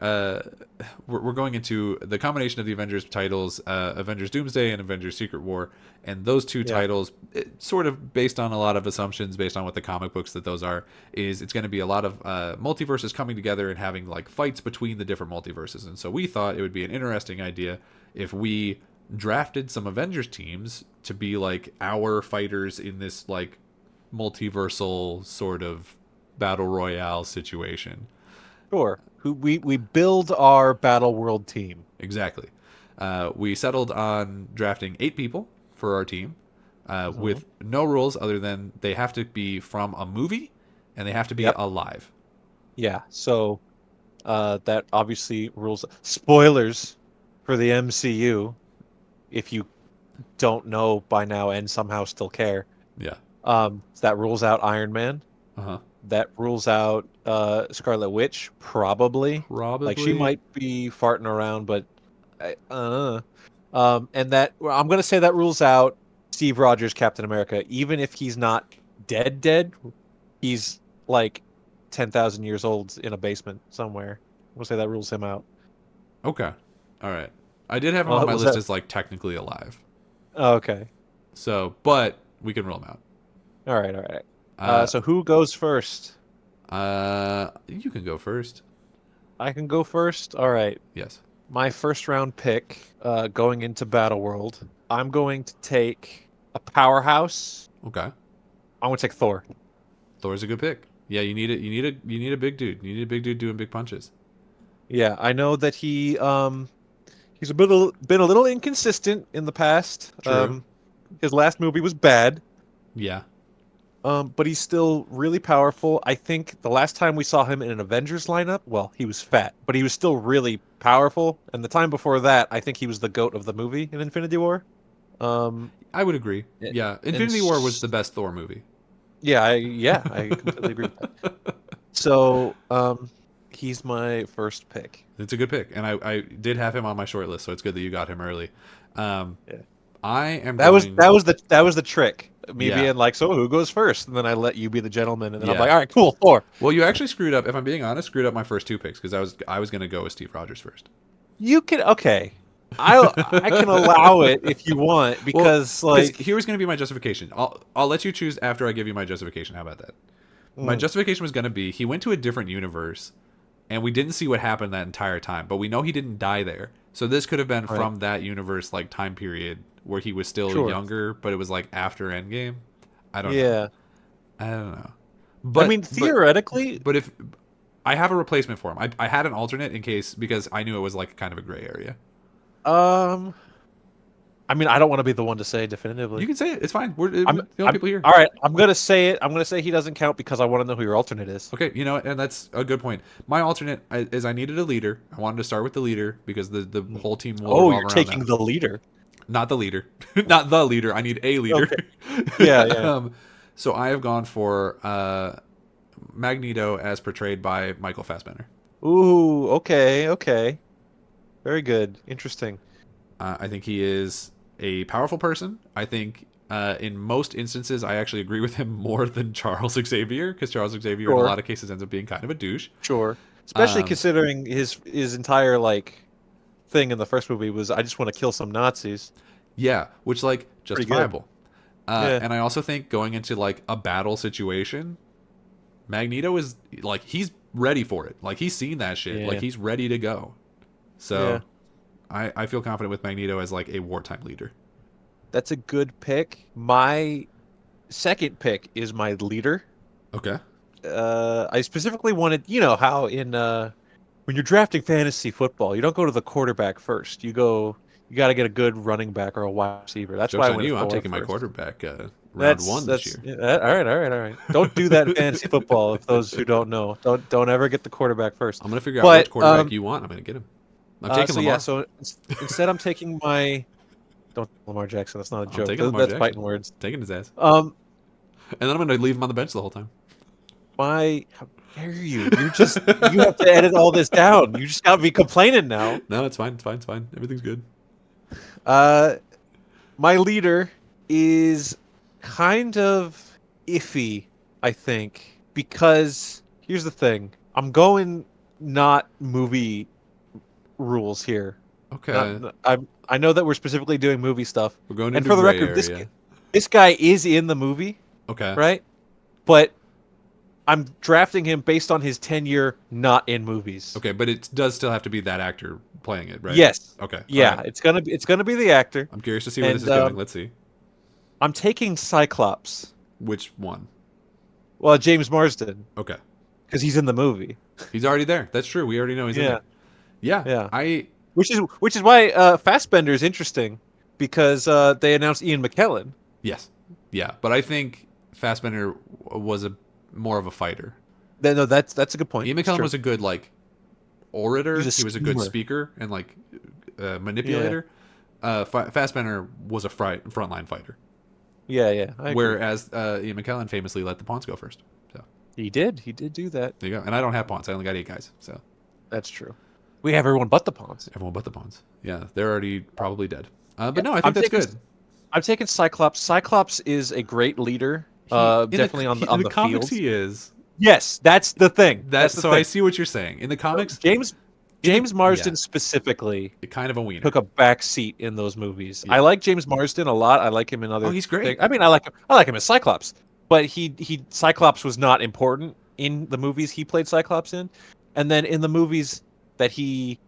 we're going into the combination of the Avengers titles, Avengers Doomsday and Avengers Secret War, and those two Yeah. titles, sort of based on a lot of assumptions, based on what the comic books that those are, is it's going to be a lot of multiverses coming together and having like fights between the different multiverses. And so we thought it would be an interesting idea if we drafted some Avengers teams to be like our fighters in this like multiversal sort of battle royale situation. Sure. We build our Battle World team. Exactly. We settled on drafting 8 people for our team, Mhm. with no rules other than they have to be from a movie and they have to be Yep. alive. Yeah. So that obviously rules spoilers for the MCU if you don't know by now and somehow still care. Yeah. That rules out Iron Man. Uh huh. That rules out Scarlet Witch, probably. Like she Probably. might be farting around, but and that well, I'm gonna say that rules out Steve Rogers, Captain America. Even if he's not dead, dead, he's like 10,000 years old in a basement somewhere. I'm gonna say that rules him out. Okay. All right. I did have him on my Was list that? as like technically alive. Oh, okay. So, but we can rule him out. All right. All right. Uh, So who goes first? you can go first. I can go first. All right. Yes. My first round pick, going into Battle World, I'm going to take a powerhouse. Okay. I'm going to take Thor. Thor's a good pick. Yeah, you need it. You need a big dude. You need a big dude doing big punches. Yeah, I know that he's been a little inconsistent in the past. True. His last movie was bad. Yeah. But he's still really powerful. I think the last time we saw him in an Avengers lineup, well, he was fat, but he was still really powerful. And the time before that, I think he was the goat of the movie in Infinity War. Um, I would agree. Yeah. and Infinity War was the best Thor movie. yeah, I completely agree with that. So, he's my first pick. It's a good pick, and I did have him on my short list, so it's good that you got him early. Um, Yeah. I am going. That was the trick. Me Yeah. being like, so who goes first? And then I let you be the gentleman, and then I'm Yeah. like, all right, cool, Thor. Well, you actually screwed up. If I'm being honest, screwed up my first 2 picks because I was going to go with Steve Rogers first. You can okay. I can allow it if you want Well, because because like here's going to be my justification. I'll let you choose after I give you my justification. How about that? My mm, justification was going to be he went to a different universe, and we didn't see what happened that entire time, but we know he didn't die there. So this could have been right, from that universe, like time period where he was still sure, younger, but it was like after Endgame. I don't know. yeah. I don't know. I But mean, theoretically, but if I have a replacement for him. I had an alternate in case because I knew it was like kind of a gray area. Um, I mean, I don't want to be the one to say You definitively. can say it. It's fine. We're the only I'm people here. all right. I'm gonna say it. I'm gonna say he doesn't count because I want to know who your alternate is. Okay, you know, and that's a good point. My alternate is I needed a leader. I wanted to start with the leader because the whole team will Oh, revolve you're around taking them. the leader. Not the leader, not the leader. I need a leader. Okay. Yeah, yeah. So I have gone for Magneto as portrayed by Michael Fassbender. Ooh, okay, okay. Very good. Interesting. I think he is a powerful person. I think in most instances, I actually agree with him more than Charles Xavier because Charles Xavier, in a Sure, lot of cases, ends up being kind of a douche. sure. Especially Um, considering his entire like thing in the first movie was I just want to kill some Nazis. yeah, which like Pretty good. justifiable. Yeah. And I also think going into like a battle situation, Magneto is like he's ready for it. Like he's seen that shit. Like Yeah. he's ready to go. Yeah. So I feel confident with Magneto as like a wartime leader. That's a good pick. My second pick is my leader. Okay. I specifically wanted, you know, how in when you're drafting fantasy football, you don't go to the quarterback first. You got to get a good running back or a wide receiver. That's why Joke's I on went you. I'm Thor taking my first. quarterback round one this year. Yeah, all right, all right, all right. Don't do that in fantasy football. If those who don't know, don't ever get the quarterback first. I'm gonna figure out which But quarterback you want. I'm gonna get him. I'm taking so yeah, Lamar. so instead I'm taking my don't Lamar Jackson. That's not a I'm joke. taking Lamar That's Jackson. fighting words. Taking his ass. Um, And then I'm gonna leave him on the bench the whole time. how dare you? You have to edit all this down. You just gotta be complaining now. No, it's fine. It's fine. It's fine. Everything's good. Uh, my leader is kind of iffy, I think, because here's the thing. I'm going not movie rules here. Okay. I know that we're specifically doing movie stuff. We're going And into for the gray record, area. this guy is in the movie, Okay. right? But I'm drafting him based on his tenure not in movies. Okay, but it does still have to be that actor playing it, right? Yes. Okay. All Yeah, right. it's gonna be the actor. I'm curious to see where this And is going. Let's see. I'm taking Cyclops. Which one? Well, James Marsden, Okay. because he's in the movie. He's already there. That's true. We already know he's in Yeah, there. Yeah. yeah. I Which is why Fassbender is interesting because they announced Ian McKellen. yes. Yeah, but I think Fassbender was a more of a fighter. No, that's a good point. Ian It's McKellen true. was a good like orator. He's a He was a good schemer. speaker and like Yeah, manipulator. Fassbender was a frontline fighter, yeah, yeah. I agree. whereas Ian McKellen famously let the pawns go first. So He did. He did do that. there you go. And I don't have pawns. I only got 8 guys. So That's true. We have everyone but the pawns. everyone but the pawns. Yeah, they're already probably dead. But Yeah, no, I think that's good. I'm taking Cyclops. Cyclops is a great leader. Definitely In on the the comics field. he is. Yes, that's the thing. That's That's the so thing. I see what you're saying. In the comics, James yeah, Marsden specifically kind of a wiener. took a back seat in those movies. I Yeah. like James Marsden a lot. I like him in Oh, other he's things. great. I mean, I like him as Cyclops, but he Cyclops was not important in the movies he played Cyclops in, and then in the movies that he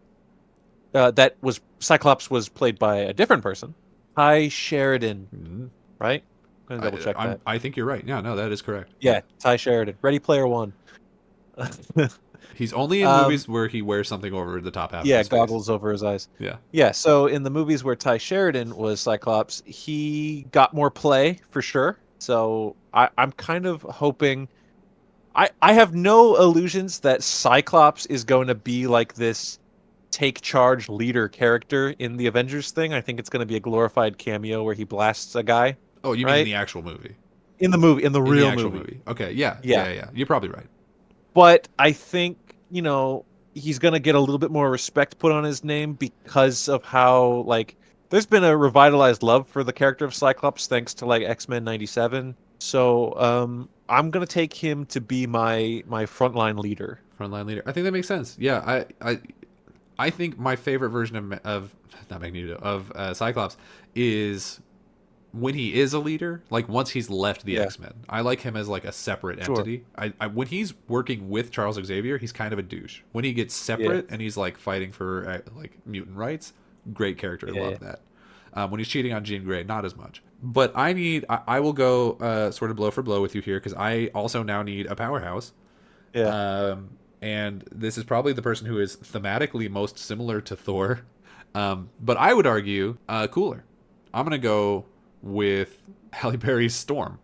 that was Cyclops was played by a different person, Ty Sheridan, Mhm. right? I'm gonna double check that. I think you're right. Yeah, no, that is correct. Yeah, Ty Sheridan, Ready Player One. He's only in um, movies where he wears something over the top half of yeah, his face. goggles over his eyes. Yeah. Yeah, so in the movies where Ty Sheridan was Cyclops, he got more play for sure. So I'm kind of hoping. I have no illusions that Cyclops is going to be like this take charge leader character in the Avengers thing. I think it's going to be a glorified cameo where he blasts a guy, Oh, you mean in right? the actual movie? In the movie, in the In the real actual movie. movie. Okay. Yeah. Yeah. Yeah. Yeah. You're probably right. But I think, he's going to get a little bit more respect put on his name because of how, like, there's been a revitalized love for the character of Cyclops thanks to, like, X-Men 97. So, I'm going to take him to be my frontline leader. Frontline leader. I think that makes sense. Yeah. I think my favorite version of not Magneto of Cyclops is when he is a leader, like once he's left the Yeah, X-Men. I like him as like a separate sure. entity. When he's working with Charles Xavier, he's kind of a douche. When he gets Yeah, separate and he's like fighting for like mutant rights, great character. yeah, yeah. Love that. When he's cheating on Jean Grey, not as much. But I will go sort of blow for blow with you here because I also now need a powerhouse. Yeah. Um, and this is probably the person who is thematically most similar to Thor, but I would argue cooler. I'm gonna go with Halle Berry's Storm.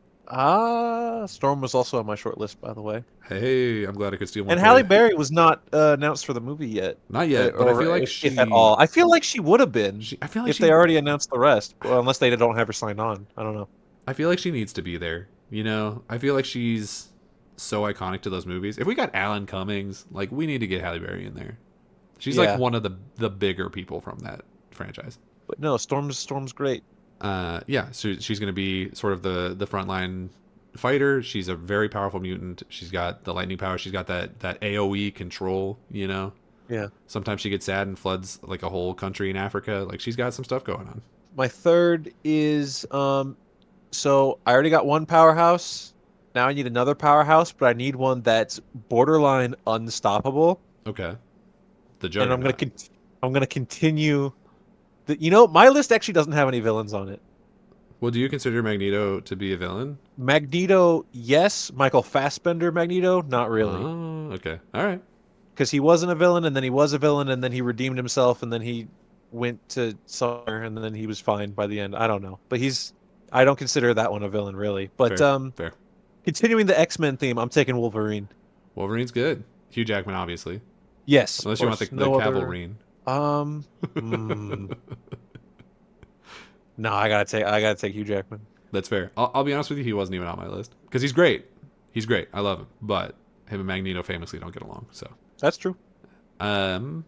Storm was also on my short list, by the way. Hey, I'm glad I could steal one And for Halle you. Berry was not announced for the movie yet, Not yet, but I or feel like if at all. she, I feel like she would have been she, I feel like if they she, already announced the rest, well, unless they don't have her signed on. I don't know. I feel like she needs to be there. You know, I feel like she's so iconic to those movies. If we got Alan Cummings, like we need to get Halle Berry in there. She's like Yeah, one of the bigger people from that franchise. but no, Storm's great. Yeah, so she's going to be sort of the frontline fighter. She's a very powerful mutant. She's got the lightning power. She's got that AOE control. You know, Yeah. sometimes she gets sad and floods like a whole country in Africa. Like she's got some stuff going on. My third is so I already got one powerhouse. Now I need another powerhouse, but I need one that's borderline unstoppable. Okay, the And Juggernaut. I'm gonna continue. My list actually doesn't have any villains on it. Well, do you consider Magneto to be a villain? Magneto, yes. Michael Fassbender, Magneto, not really, Oh, okay, all right, because he wasn't a villain, and then he was a villain, and then he redeemed himself, and then he went to somewhere, and then he was fine by the end. I don't know, but I don't consider that one a villain really. But fair, fair. continuing the X-Men theme, I'm taking Wolverine. Wolverine's good. Hugh Jackman, obviously, Yes, of unless you want course. the No other. Cavalrine. Um, mm, no, I gotta take Hugh Jackman. That's fair. I'll be honest with you, he wasn't even on my list because he's great. He's great. I love him, but him and Magneto famously don't get along. So, That's true. um,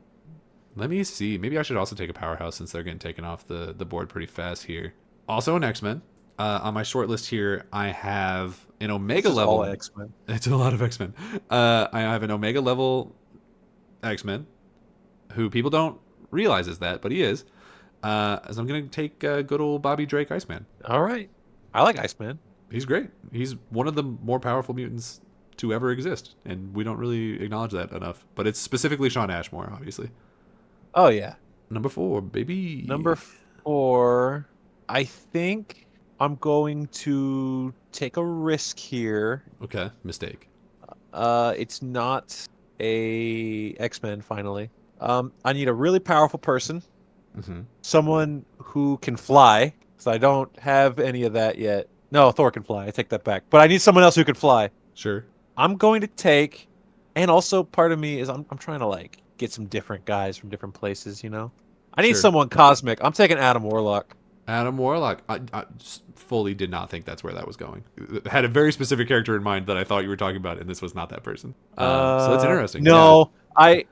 let me see. Maybe I should also take a powerhouse since they're getting taken off the board pretty fast here. Also an X Men. On my short list here, I have an This Omega is all level. X-Men. It's a lot of X Men. I have an Omega level X Men, who people don't realize is that, but he is. As I'm gonna take good old Bobby Drake Iceman. All right, I like Iceman. He's great. He's one of the more powerful mutants to ever exist, and we don't really acknowledge that enough. But it's specifically Sean Ashmore, obviously. Oh yeah. Number 4, baby. Number 4, I think I'm going to take a risk here. Okay, mistake. It's not a X-Men finally. I need a really powerful person, Hmm. someone who can fly, because I don't have any of that yet. No, Thor can fly. I take that back. But I need someone else who can fly. Sure. I'm going to take, and also part of me is I'm trying to like get some different guys from different places, you know? I need Sure. someone cosmic. I'm taking Adam Warlock. Adam Warlock. I just fully did not think that's where that was going. Had a very specific character in mind that I thought you were talking about, and this was not that person. So that's interesting. No,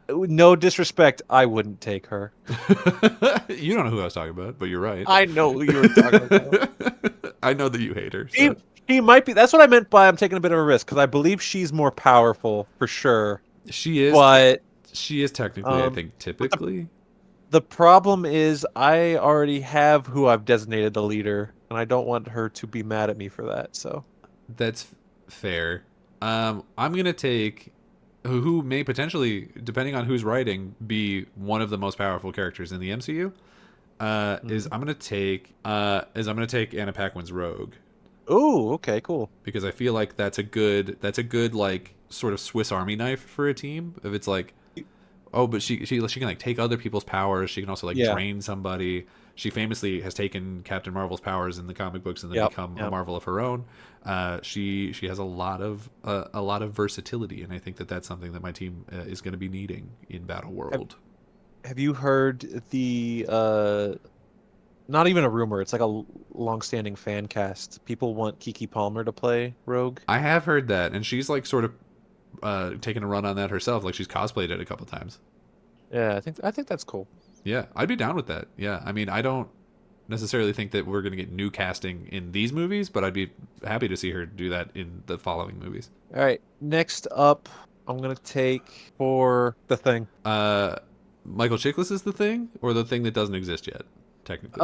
no disrespect. I wouldn't take her. Yeah. You don't know who I was talking about, but you're right. I know who you were talking about. I know that you hate her. She, So. she might be. That's what I meant by I'm taking a bit of a risk, because I believe she's more powerful for sure. She is. But She is technically, I think, but typically. the problem is I already have who I've designated the leader, and I don't want her to be mad at me for that. So That's fair. I'm gonna take who may potentially, depending on who's writing, be one of the most powerful characters in the MCU. Is I'm gonna take Anna Paquin's Rogue, ooh, okay, cool. because I feel like that's a good like sort of Swiss Army knife for a team. If it's like, oh, but she can like take other people's powers. She can also like Yeah. drain somebody. She famously has taken Captain Marvel's powers in the comic books and then Yep, become a yep. Marvel of her own. She has a lot of versatility, and I think that that's something that my team is going to be needing in Battle World. Have you heard the not even a rumor, it's like a long-standing fan cast. People want Kiki Palmer to play Rogue. I have heard that, and she's like sort of taken a run on that herself. Like she's cosplayed it a couple times. Yeah, I think that's cool. Yeah, I'd be down with that. Yeah, I mean, I don't necessarily think that we're going to get new casting in these movies, but I'd be happy to see her do that in the following movies. All right, next up, I'm gonna take for the Thing. Michael Chiklis is the Thing, or the Thing that doesn't exist yet, technically.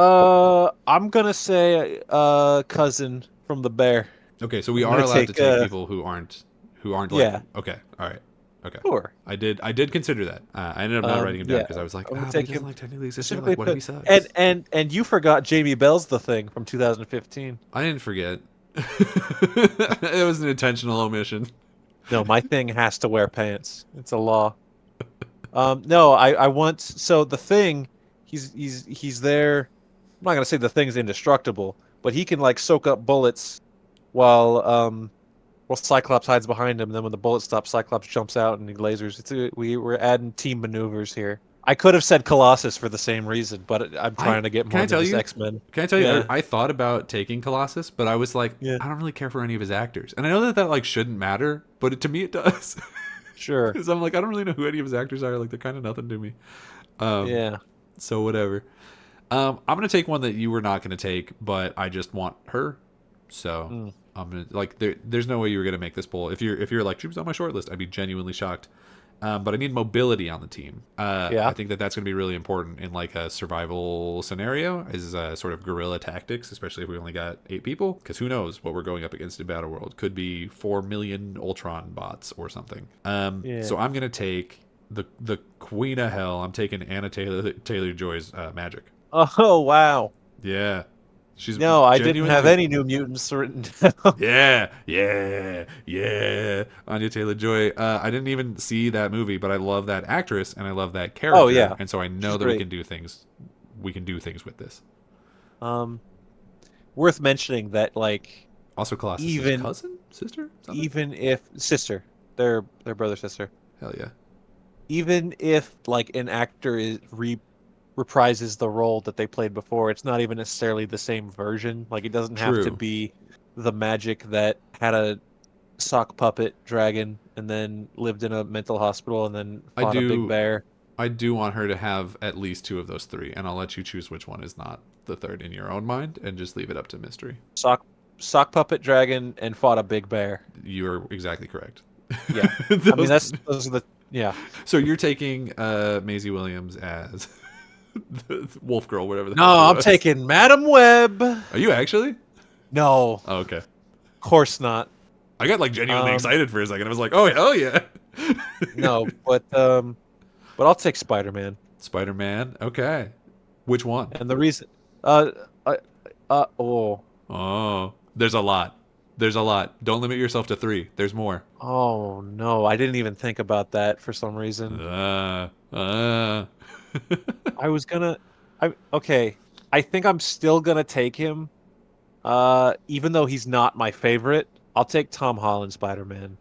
I'm gonna say cousin from the Bear. Okay, so we I'm are gonna allowed to take, take people who aren't like. Yeah. Okay, all right. Okay. Sure. I did consider that. I ended up not writing him down Yeah, because I was like, I'm gonna but take he doesn't him like technically exist yet. specifically Like, what if he sucks? and you forgot Jamie Bell's The Thing from 2015. I didn't forget. It was an intentional omission. No, my thing has to wear pants. It's a law. No, I want so the thing, he's there. I'm not gonna say the thing's indestructible, but he can like soak up bullets while Cyclops hides behind him. And then when the bullet stops, Cyclops jumps out and he lasers. We're adding team maneuvers here. I could have said Colossus for the same reason, but I'm I trying to get can more I than tell just you? X-Men. Can I tell you? Yeah, I thought about taking Colossus, but I was like, yeah, I don't really care for any of his actors, and I know that like shouldn't matter, but to me it does, sure. because I'm like, I don't really know who any of his actors are. Like they're kind of nothing to me. Um, Yeah. so whatever. I'm gonna take one that you were not gonna take, but I just want her. So Mm. I'm gonna like there's no way you were gonna make this poll. If you're like she was on my short list, I'd be genuinely shocked. But I need mobility on the team. I Yeah. think that that's going to be really important in like a survival scenario, is sort of guerrilla tactics, especially if we only got 8 people. Because who knows what we're going up against in Battle World? Could be 4 million Ultron bots or something. Yeah. So I'm going to take the Queen of Hell. I'm taking Anna Taylor Joy's Magic. Oh wow. Yeah, she's No, I didn't have genuinely any New Mutants written down. yeah, yeah, yeah. Anya Taylor Joy. I didn't even see that movie, but I love that actress and I love that Oh character, yeah, and so I know she's that we great. can do things. We can do things with this. Um, Worth mentioning that like Also, Colossus's even cousin, sister, something. even if sister, their brother sister, Hell yeah. even if like an actor reprises the role that they played before, it's not even necessarily the same version. Like it doesn't have to True. be the Magic that had a sock puppet dragon and then lived in a mental hospital and then I fought a big do. bear. I do want her to have at least 2 of those 3, and I'll let you choose which one is not the third in your own mind, and just leave it up to mystery. Sock puppet dragon and fought a big bear. You are exactly correct. Yeah. I mean those, those are the yeah. so you're taking Maisie Williams as the Wolf Girl, whatever the No, hell she I'm was. taking Madam Web. Are you actually? No, Oh, okay. of course not. I got like genuinely Um, excited for a second. I was like, oh hell yeah. no, but I'll take Spider-Man. Spider Man. Okay. Which one? And the reason uh uh, oh, Oh, there's a lot. There's a lot. Don't limit yourself to 3. There's more. oh no, I didn't even think about that for some reason. Uh, uh. I was gonna okay. I think I'm still gonna take him. Even though he's not my favorite, I'll take Tom Holland Spider-Man.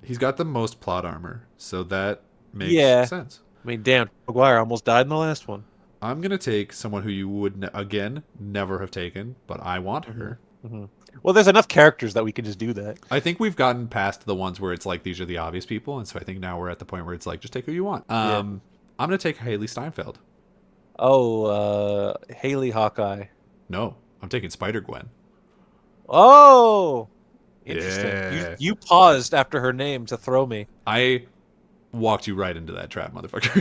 He's got the most plot armor, so that makes Yeah. sense. I mean, damn, McGuire almost died in the last one. I'm gonna take someone who you would again never have taken, but I want Hmm. her. Hmm. Well, there's enough characters that we can just do that. I think we've gotten past the ones where it's like these are the obvious people, and so I think now we're at the point where it's like just take who you want. Yeah. I'm gonna take Haley Steinfeld. Oh, Haley Hawkeye. No, I'm taking Spider Gwen. Oh, interesting. You Yeah, you paused after her name to throw me. I walked you right into that trap, motherfucker.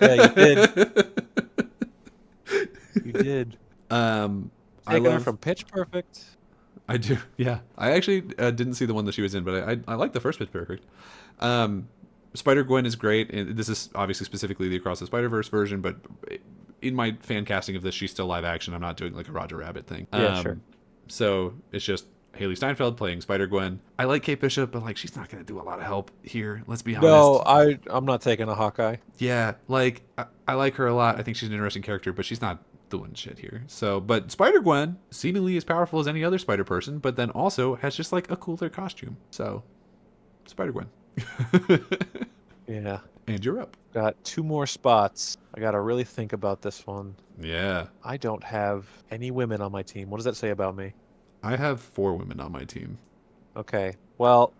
Yeah, you did. You did. I Taking her love. from Pitch Perfect. I do. Yeah, I actually didn't see the one that she was in, but I like the first Pitch Perfect. Spider Gwen is great, and this is obviously specifically the Across the Spider Verse version, but in my fan casting of this, she's still live action. I'm not doing like a Roger Rabbit thing. Yeah, sure. So it's just Haley Steinfeld playing Spider Gwen. I like Kate Bishop, but like she's not going to do a lot of help here. Let's be No, honest. I'm not taking a Hawkeye. Yeah, like I like her a lot. I think she's an interesting character, but she's not doing shit here. So, but Spider Gwen, seemingly as powerful as any other Spider person, but then also has just like a cooler costume. So, Spider Gwen. Yeah. And you're up. Got 2 more spots. I gotta really think about this one. Yeah, I don't have any women on my team. What does that say about me? I have 4 women on my team. Okay. Well,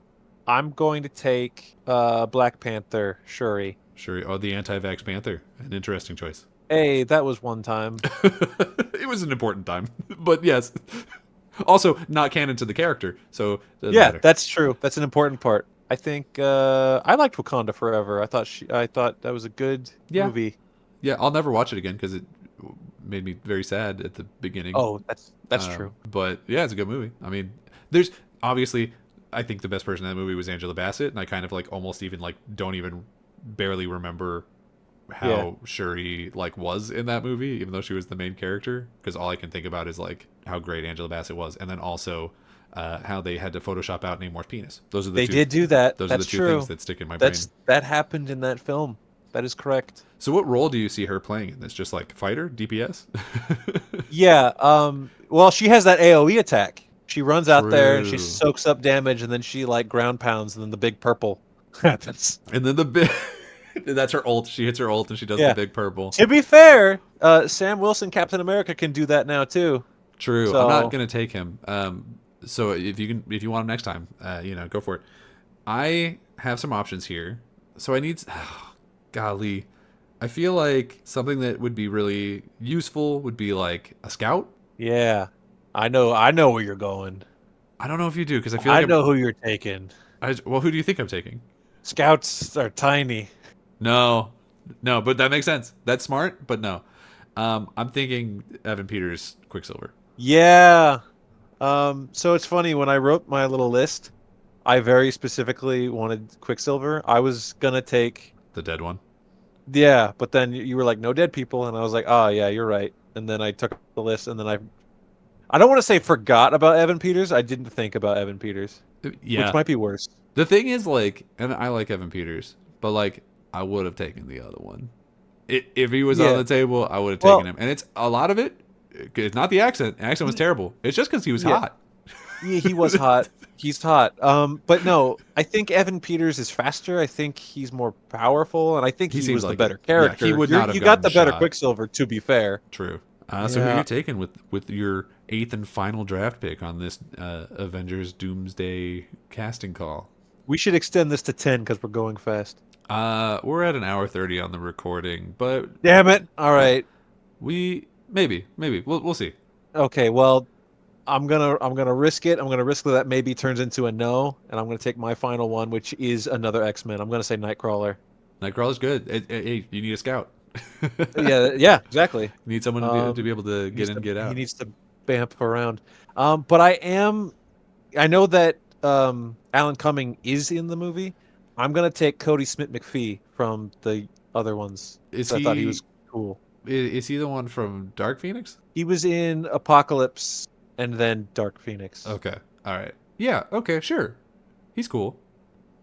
I'm going to take Black Panther, Shuri. Sure. Oh, the anti-vax Panther. An interesting choice. Hey, that was one time. It was an important time, but yes. Also, not canon to the character, so doesn't Yeah, matter. that's true. That's an important part. I think I liked Wakanda Forever. I thought that was a good Yeah, movie. yeah. I'll never watch it again because it made me very sad at the beginning. Oh, that's true. But yeah, it's a good movie. I mean, there's obviously, I think the best person in that movie was Angela Bassett, and I kind of like almost even like don't even barely remember how Yeah. Shuri like was in that movie, even though she was the main character, because all I can think about is like how great Angela Bassett was, and then also how they had to Photoshop out Namor's penis. Those are the They two. did do that. Those are the That's two things true. that stick in my brain. That happened in that film. That is correct. So, what role do you see her playing in this? Just like fighter, DPS? Yeah. Well, she has that AoE attack. She runs out there and she True. soaks up damage, and then she like ground pounds, and then the big purple happens. And then the big. That's her ult. She hits her ult and she does the Yeah. big purple. To be fair, Sam Wilson, Captain America, can do that now too. True. I'm not So gonna take him. So if you want him next time, go for it. I have some options here. So I need. Golly, I feel like something that would be really useful would be like a scout. yeah, I know where you're going. I don't know if you do because I feel I like know who you're taking. well, who do you think I'm taking? Scouts are tiny. No, no, but that makes sense. That's smart, but no. I'm thinking Evan Peters, Quicksilver. Yeah. So it's funny when I wrote my little list, I very specifically wanted Quicksilver. I was gonna take The dead one. yeah, but then you were like no dead people, and I was like, oh yeah, you're right. And then I took the list, and then I don't want to say forgot about Evan Peters. I didn't think about Evan Peters, which Yeah. might be worse. The thing is, like, and I like Evan Peters, but like, I would have taken the other one. If he was on Yeah. the table, I would have taken Well, him. And it's a lot of it. It's not the accent. The accent was terrible. It's just because he was yeah. hot. Yeah, he was hot. He's hot. But no, I think Evan Peters is faster. I think he's more powerful, and I think He he seems was the like it. better Yeah, he character. would not have You got gotten the better shot. Quicksilver, to be fair. True. So who are Yeah. you taking with your eighth and final draft pick on this Avengers Doomsday casting call? We should extend this to 10 because we're going fast. We're at an hour 30 on the recording, but Damn it! All right. we maybe we'll see. Okay. Well, I'm gonna risk it. I'm gonna risk that maybe turns into a no, and I'm gonna take my final one, which is another X-Men. I'm gonna say Nightcrawler. Nightcrawler's good. Hey, you need a scout. Yeah. Yeah. Exactly. You need someone to be able to get in, get He out. needs to bamf around. But I know that Alan Cumming is in the movie. I'm gonna take Cody Smith McPhee from the other ones. Is 'Cause I thought he was he cool. is he the one from Dark Phoenix? He was in Apocalypse and then Dark Phoenix. Okay. All right. Yeah. Okay. Sure. He's cool.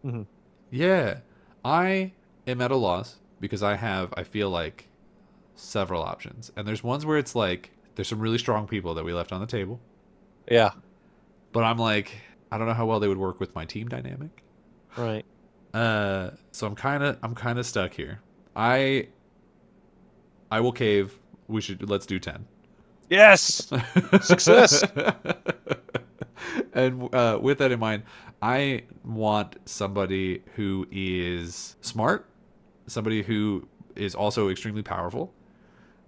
Hmm. Yeah. I am at a loss because I feel like several options. And there's ones where it's like there's some really strong people that we left on the table. Yeah. But I'm like, I don't know how well they would work with my team dynamic. Right. So I'm kinda stuck here. I will cave. Let's do 10. Yes. Success. And with that in mind, I want somebody who is smart, somebody who is also extremely powerful.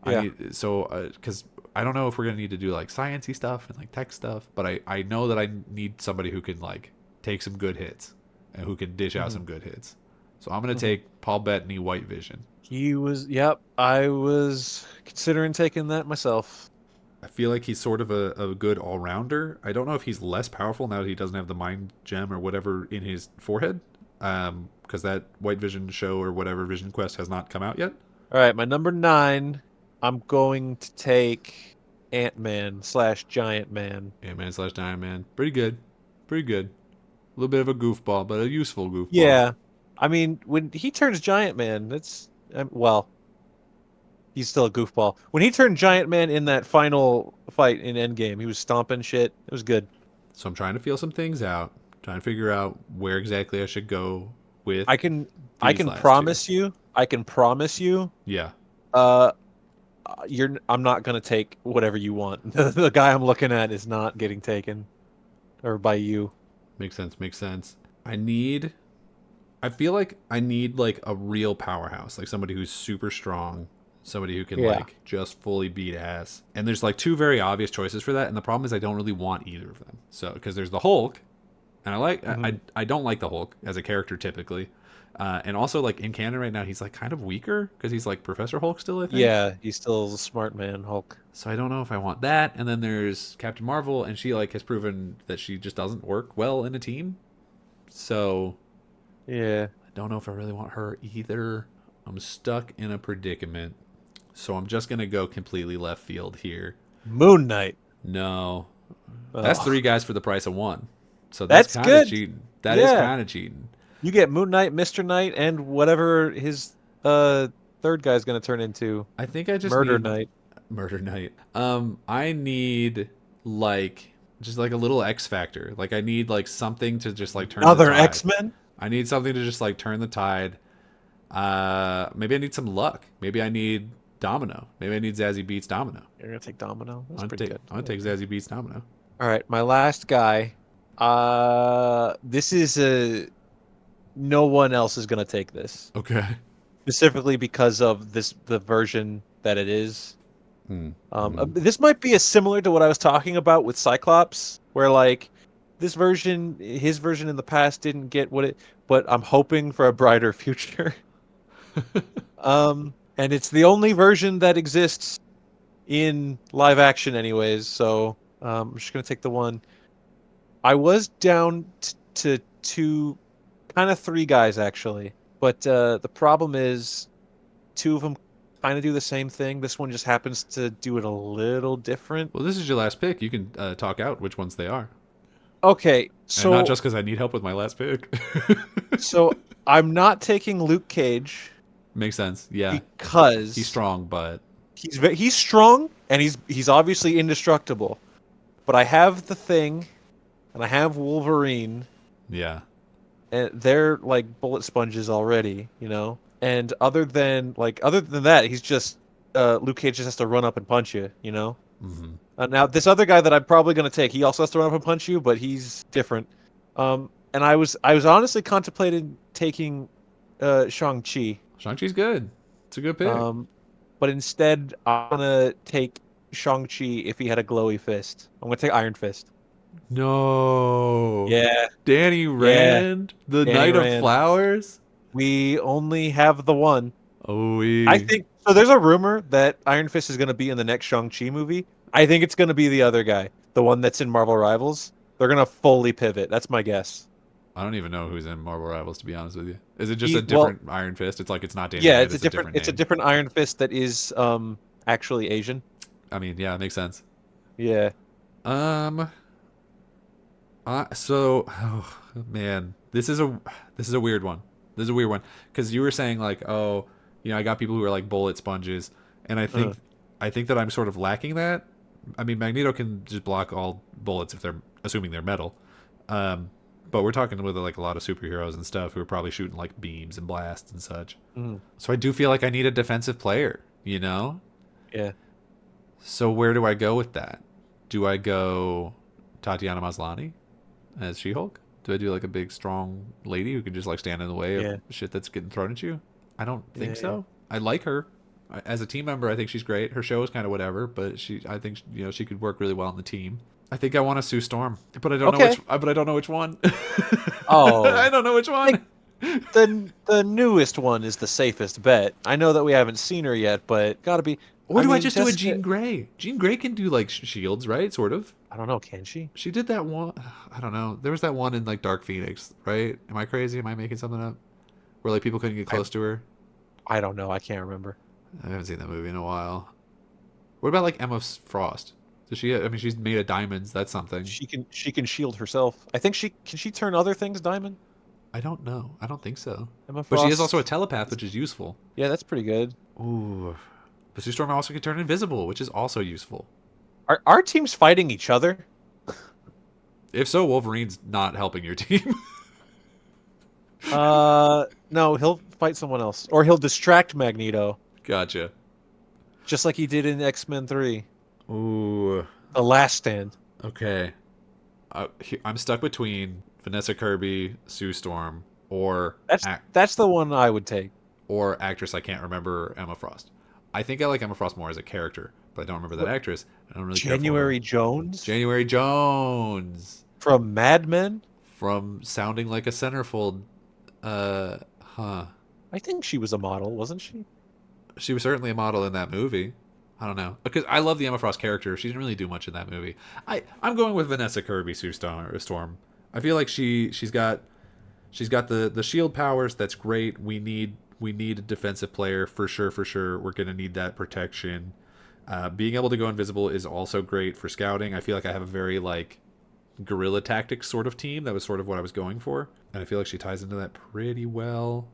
Yeah. Because I don't know if we're gonna need to do like sciencey stuff and like tech stuff, but I know that I need somebody who can like take some good hits and who can dish out some good hits. So I'm gonna take Paul Bettany, White Vision. He was. Yep. I was considering taking that myself. I feel like he's sort of a good all rounder. I don't know if he's less powerful now that he doesn't have the mind gem or whatever in his forehead, because that White Vision show or whatever Vision Quest has not come out yet. All right. My number 9. I'm going to take Ant-Man/Giant Man. Ant-Man slash Giant Man, pretty good, pretty good. A little bit of a goofball, but a useful goofball. Yeah. I mean, when he turns Giant Man, that's well, he's still a goofball. When he turned Giant Man in that final fight in Endgame, he was stomping shit. It was good. So I'm trying to feel some things out, trying to figure out where exactly I should go with. I can these last promise you. I can promise you. Yeah. Uh, I'm not gonna take whatever you want. The guy I'm looking at is not getting taken, or by you. Makes sense. Makes sense. I feel like I need like a real powerhouse, like somebody who's super strong, somebody who can Yeah. like just fully beat ass. And there's like two very obvious choices for that, and the problem is I don't really want either of them. So because there's the Hulk, and I don't like the Hulk as a character typically, and also like in canon right now he's like kind of weaker because he's like Professor Hulk still, I think. Yeah, he's still a smart man, Hulk. So I don't know if I want that. And then there's Captain Marvel, and she like has proven that she just doesn't work well in a team. So Yeah. I don't know if I really want her either. I'm stuck in a predicament. So I'm just gonna go completely left field here. Moon Knight. No, that's Oh, three guys for the price of one. So that's that's kind of good. cheating. That is Yeah. kind of cheating. You get Moon Knight, Mr. Knight, and whatever his uh third guy's gonna turn into. I think I just Murder need Knight. Murder Knight. I need like just like a little X factor. Like I need like something to just like turn the Another tide. X-Men? I need something to just like turn the tide. Maybe I need some luck. Maybe I need Domino. Maybe I need Zazie Beats Domino. You're gonna take Domino. That's I'm pretty gonna take good. I'm gonna take Zazie Beats Domino. All right, my last guy. This is a no one else is gonna take this. Okay. Specifically because of the version that it is. Mm-hmm. This might be similar to what I was talking about with Cyclops, where like his version in the past didn't get what it, but I'm hoping for a brighter future. And it's the only version that exists in live action, anyways. So I'm just gonna take the one. I was down to two, kind of three guys actually, but the problem is two of them kind of do the same thing. This one just happens to do it a little different. Well, this is your last pick. You can talk out which ones they are, Okay, and not so just because I need help with my last pick. so I'm not taking Luke Cage Makes sense. Yeah, he's because strong, but he's strong and he's obviously indestructible. But I have the Thing and I have Wolverine, yeah. and they're like bullet sponges already, you know. And other than that, he's just Luke Cage just has to run up and punch you, you know. Hmm. Now this other guy that I'm probably gonna take, he also has to run up and punch you, but he's different. And I was honestly contemplating taking Shang-Chi. Shang-Chi's good. It's a good pick. Um, but instead I'm gonna take Shang-Chi if he had a glowy fist. I'm gonna take Iron Fist. No. Yeah, Danny yeah, Rand, the Danny Knight of Rand. Flowers. We only have the one. Oh, I think so. There's a rumor that Iron Fist is going to be in the next Shang-Chi movie. I think it's going to be the other guy, the one that's in Marvel Rivals. They're going to fully pivot. That's my guess. I don't even know who's in Marvel Rivals, to be honest with you. Is it just a Well, different Iron Fist? It's like it's not Danny yeah, Rand, it's a different it's a name. different Iron Fist that is actually Asian. I mean, yeah, it makes sense. Yeah. Um, oh, man, this is a weird one. This is a weird one because you were saying like, oh, I got people who are like bullet sponges, and Uh, I think that I'm sort of lacking that. I mean, Magneto can just block all bullets if they're assuming they're metal. Um, but we're talking with like a lot of superheroes and stuff who are probably shooting like beams and blasts and such. mm, So I do feel like I need a defensive player, you know? yeah. So where do I go with that? Do I go Tatiana Maslany as She-Hulk? Do I do like a big strong lady who can just like stand in the way of Yeah. shit that's getting thrown at you? I don't think Yeah. Yeah. so. I like her. As a team member, I think she's great. Her show is kind of whatever, but I think she could work really well on the team. I think I want to Sue Storm, but I don't know Okay. which one. I Oh, don't know which I think one. the newest one is the safest bet. I know that we haven't seen her yet, but gotta be. Or I do I mean, just do a Jessica. Jean Grey? Jean Grey can do like shields, right? Sort of. I don't know. Can she? She did that one. I don't know. There was that one in like Dark Phoenix, right? Am I crazy? Am I making something up? Where like people couldn't get I close to her. I don't know. I can't remember. I haven't seen that movie in a while. What about like Emma Frost? Does she? I mean, she's made of diamonds. That's something. She can shield herself. I think she turn other things diamond. I don't know. I don't think so. Emma But she is also a Frost. telepath, which is useful. Yeah, that's pretty good. Ooh. But Sue Storm also can turn invisible, which is also useful. Are our teams fighting each other? If so, Wolverine's not helping your team. No, he'll fight someone else, or he'll distract Magneto, Gotcha. just like he did in X-Men 3, Ooh. The Last Stand. Okay. I'm stuck between Vanessa Kirby, Sue Storm, or That's that's the one I would take. actress I can't remember, Emma Frost. I think I like Emma Frost more as a character, but I don't remember that What, actress. I don't really care for her. January Jones January Jones from Mad Men? from sounding like a centerfold. Huh. I think she was a model, wasn't she? She was certainly a model in that movie. I don't know because I love the Emma Frost character. She didn't really do much in that movie. I'm going with Vanessa Kirby Sue Storm. I feel like she's got the shield powers. That's great. We need a defensive player for sure. For sure, we're gonna need that protection. Being able to go invisible is also great for scouting. I feel like I have a very like guerrilla tactics sort of team. That was sort of what I was going for, and I feel like she ties into that pretty well.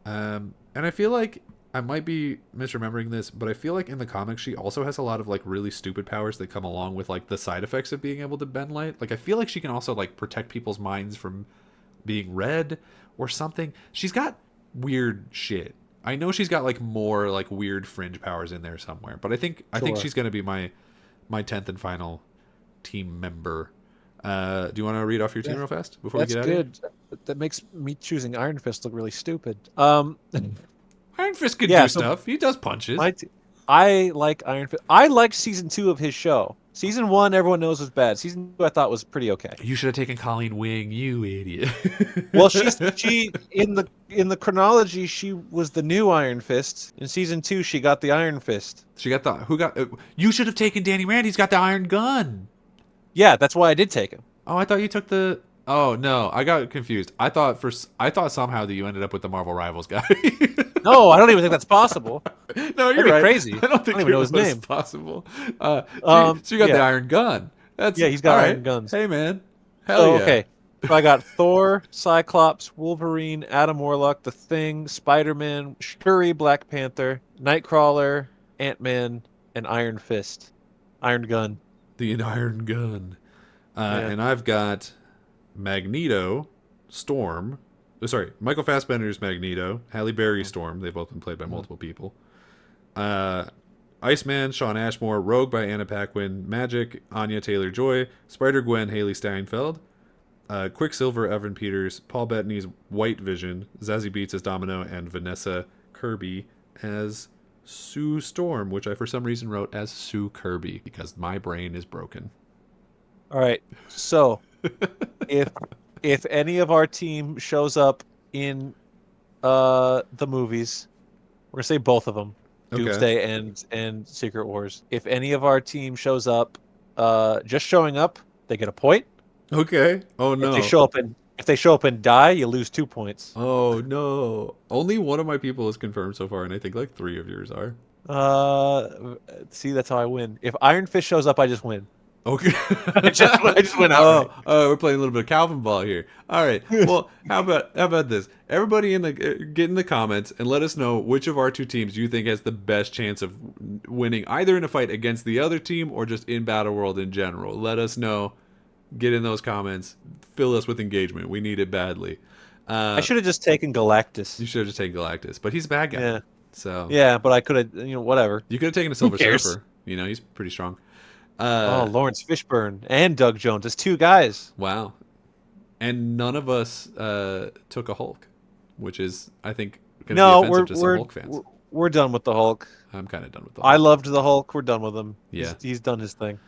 And I feel like I might be misremembering this, but I feel like in the comics she also has a lot of like really stupid powers that come along with like the side effects of being able to bend light. Like I feel like she can also like protect people's minds from being read or something. She's got weird shit. I know she's got like more like weird fringe powers in there somewhere, but I think Sure. she's going to be my 10th and final team member. Do you want to read off your team real fast before we That's get out of here? good. That makes me choosing Iron Fist look really stupid. Iron Fist can Yeah, do so stuff. He does punches. I like Iron Fist. I like season 2 of his show. Season 1, everyone knows was bad. Season 2, I thought was pretty okay. You should have taken Colleen Wing, you idiot. Well, she in the chronology, she was the new Iron Fist. In season 2, she got the Iron Fist. She got the who got. You should have taken Danny Rand. He's got the iron gun. Yeah, that's why I did take him. Oh, I thought you took the. Oh no, I got confused. I thought somehow that you ended up with the Marvel Rivals guy. No, I don't even think that's possible. No, you're That'd be right. crazy. I don't think even it know was his name. possible. So you got the Yeah. iron gun. That's Yeah, he's got all iron right. guns. Hey man, hell So, yeah. okay. So I got Thor, Cyclops, Wolverine, Adam Warlock, The Thing, Spider-Man, Shuri, Black Panther, Nightcrawler, Ant-Man, and Iron Fist. Iron Gun. The iron gun. Yeah. And I've got Magneto, Storm. Sorry, Michael Fassbender's Magneto, Halle Berry Storm. They've both been played by multiple people. Iceman, Sean Ashmore, Rogue by Anna Paquin, Magic, Anya Taylor-Joy, Spider-Gwen, Haley Steinfeld, Quicksilver, Evan Peters, Paul Bettany's White Vision, Zazie Beetz as Domino, and Vanessa Kirby as Sue Storm, which I for some reason wrote as Sue Kirby because my brain is broken. All right. So, if any of our team shows up in the movies, we're gonna say both of them, Okay. Doomsday and Secret Wars. If any of our team shows up, just showing up, they get a point. Okay. Oh no. If they show up and die, you lose 2 points. Oh no. Only one of my people is confirmed so far, and I think like 3 of yours are. See, that's how I win. If Iron Fist shows up, I just win. Okay. I just went outright. We're playing a little bit of Calvin ball here. All right. Well, how about this? Everybody get in the comments and let us know which of our two teams you think has the best chance of winning, either in a fight against the other team or just in Battle World in general. Let us know. Get in those comments. Fill us with engagement. We need it badly. I should have just taken Galactus. You should have just taken Galactus, but he's a bad guy. Yeah. So Yeah, but I could have, whatever. you could have taken a Silver cares? Surfer. He's pretty strong. Lawrence Fishburne and Doug Jones. It's 2 guys. Wow. And none of us took a Hulk, which is, I think, going to No, be offensive to some Hulk fans. we're done with the Hulk. I'm kind of done with the I Hulk. loved the Hulk. We're done with him. Yeah. He's done his thing.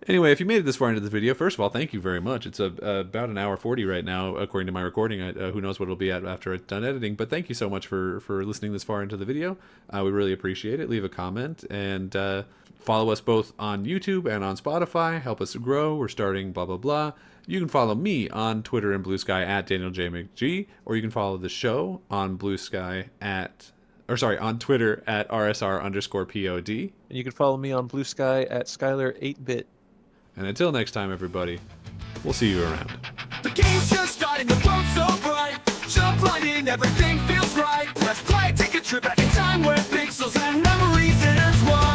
Anyway, if you made it this far into the video, first of all, thank you very much. It's about an hour 40 right now, according to my recording. Who knows what it'll be at after it's done editing. But thank you so much for listening this far into the video. We really appreciate it. Leave a comment and follow us both on YouTube and on Spotify. Help us grow. We're starting blah, blah, blah. You can follow me on Twitter and Blue Sky at Daniel J. McG, or you can follow the show on Blue Sky on Twitter at RSR_POD. And you can follow me on Blue Sky at Skyler 8-bit. And until next time, everybody, we'll see you around. The game's just starting, the world's so bright. Jump right in, everything feels right. Let's play, take a trip back in time where pixels and memories intertwine.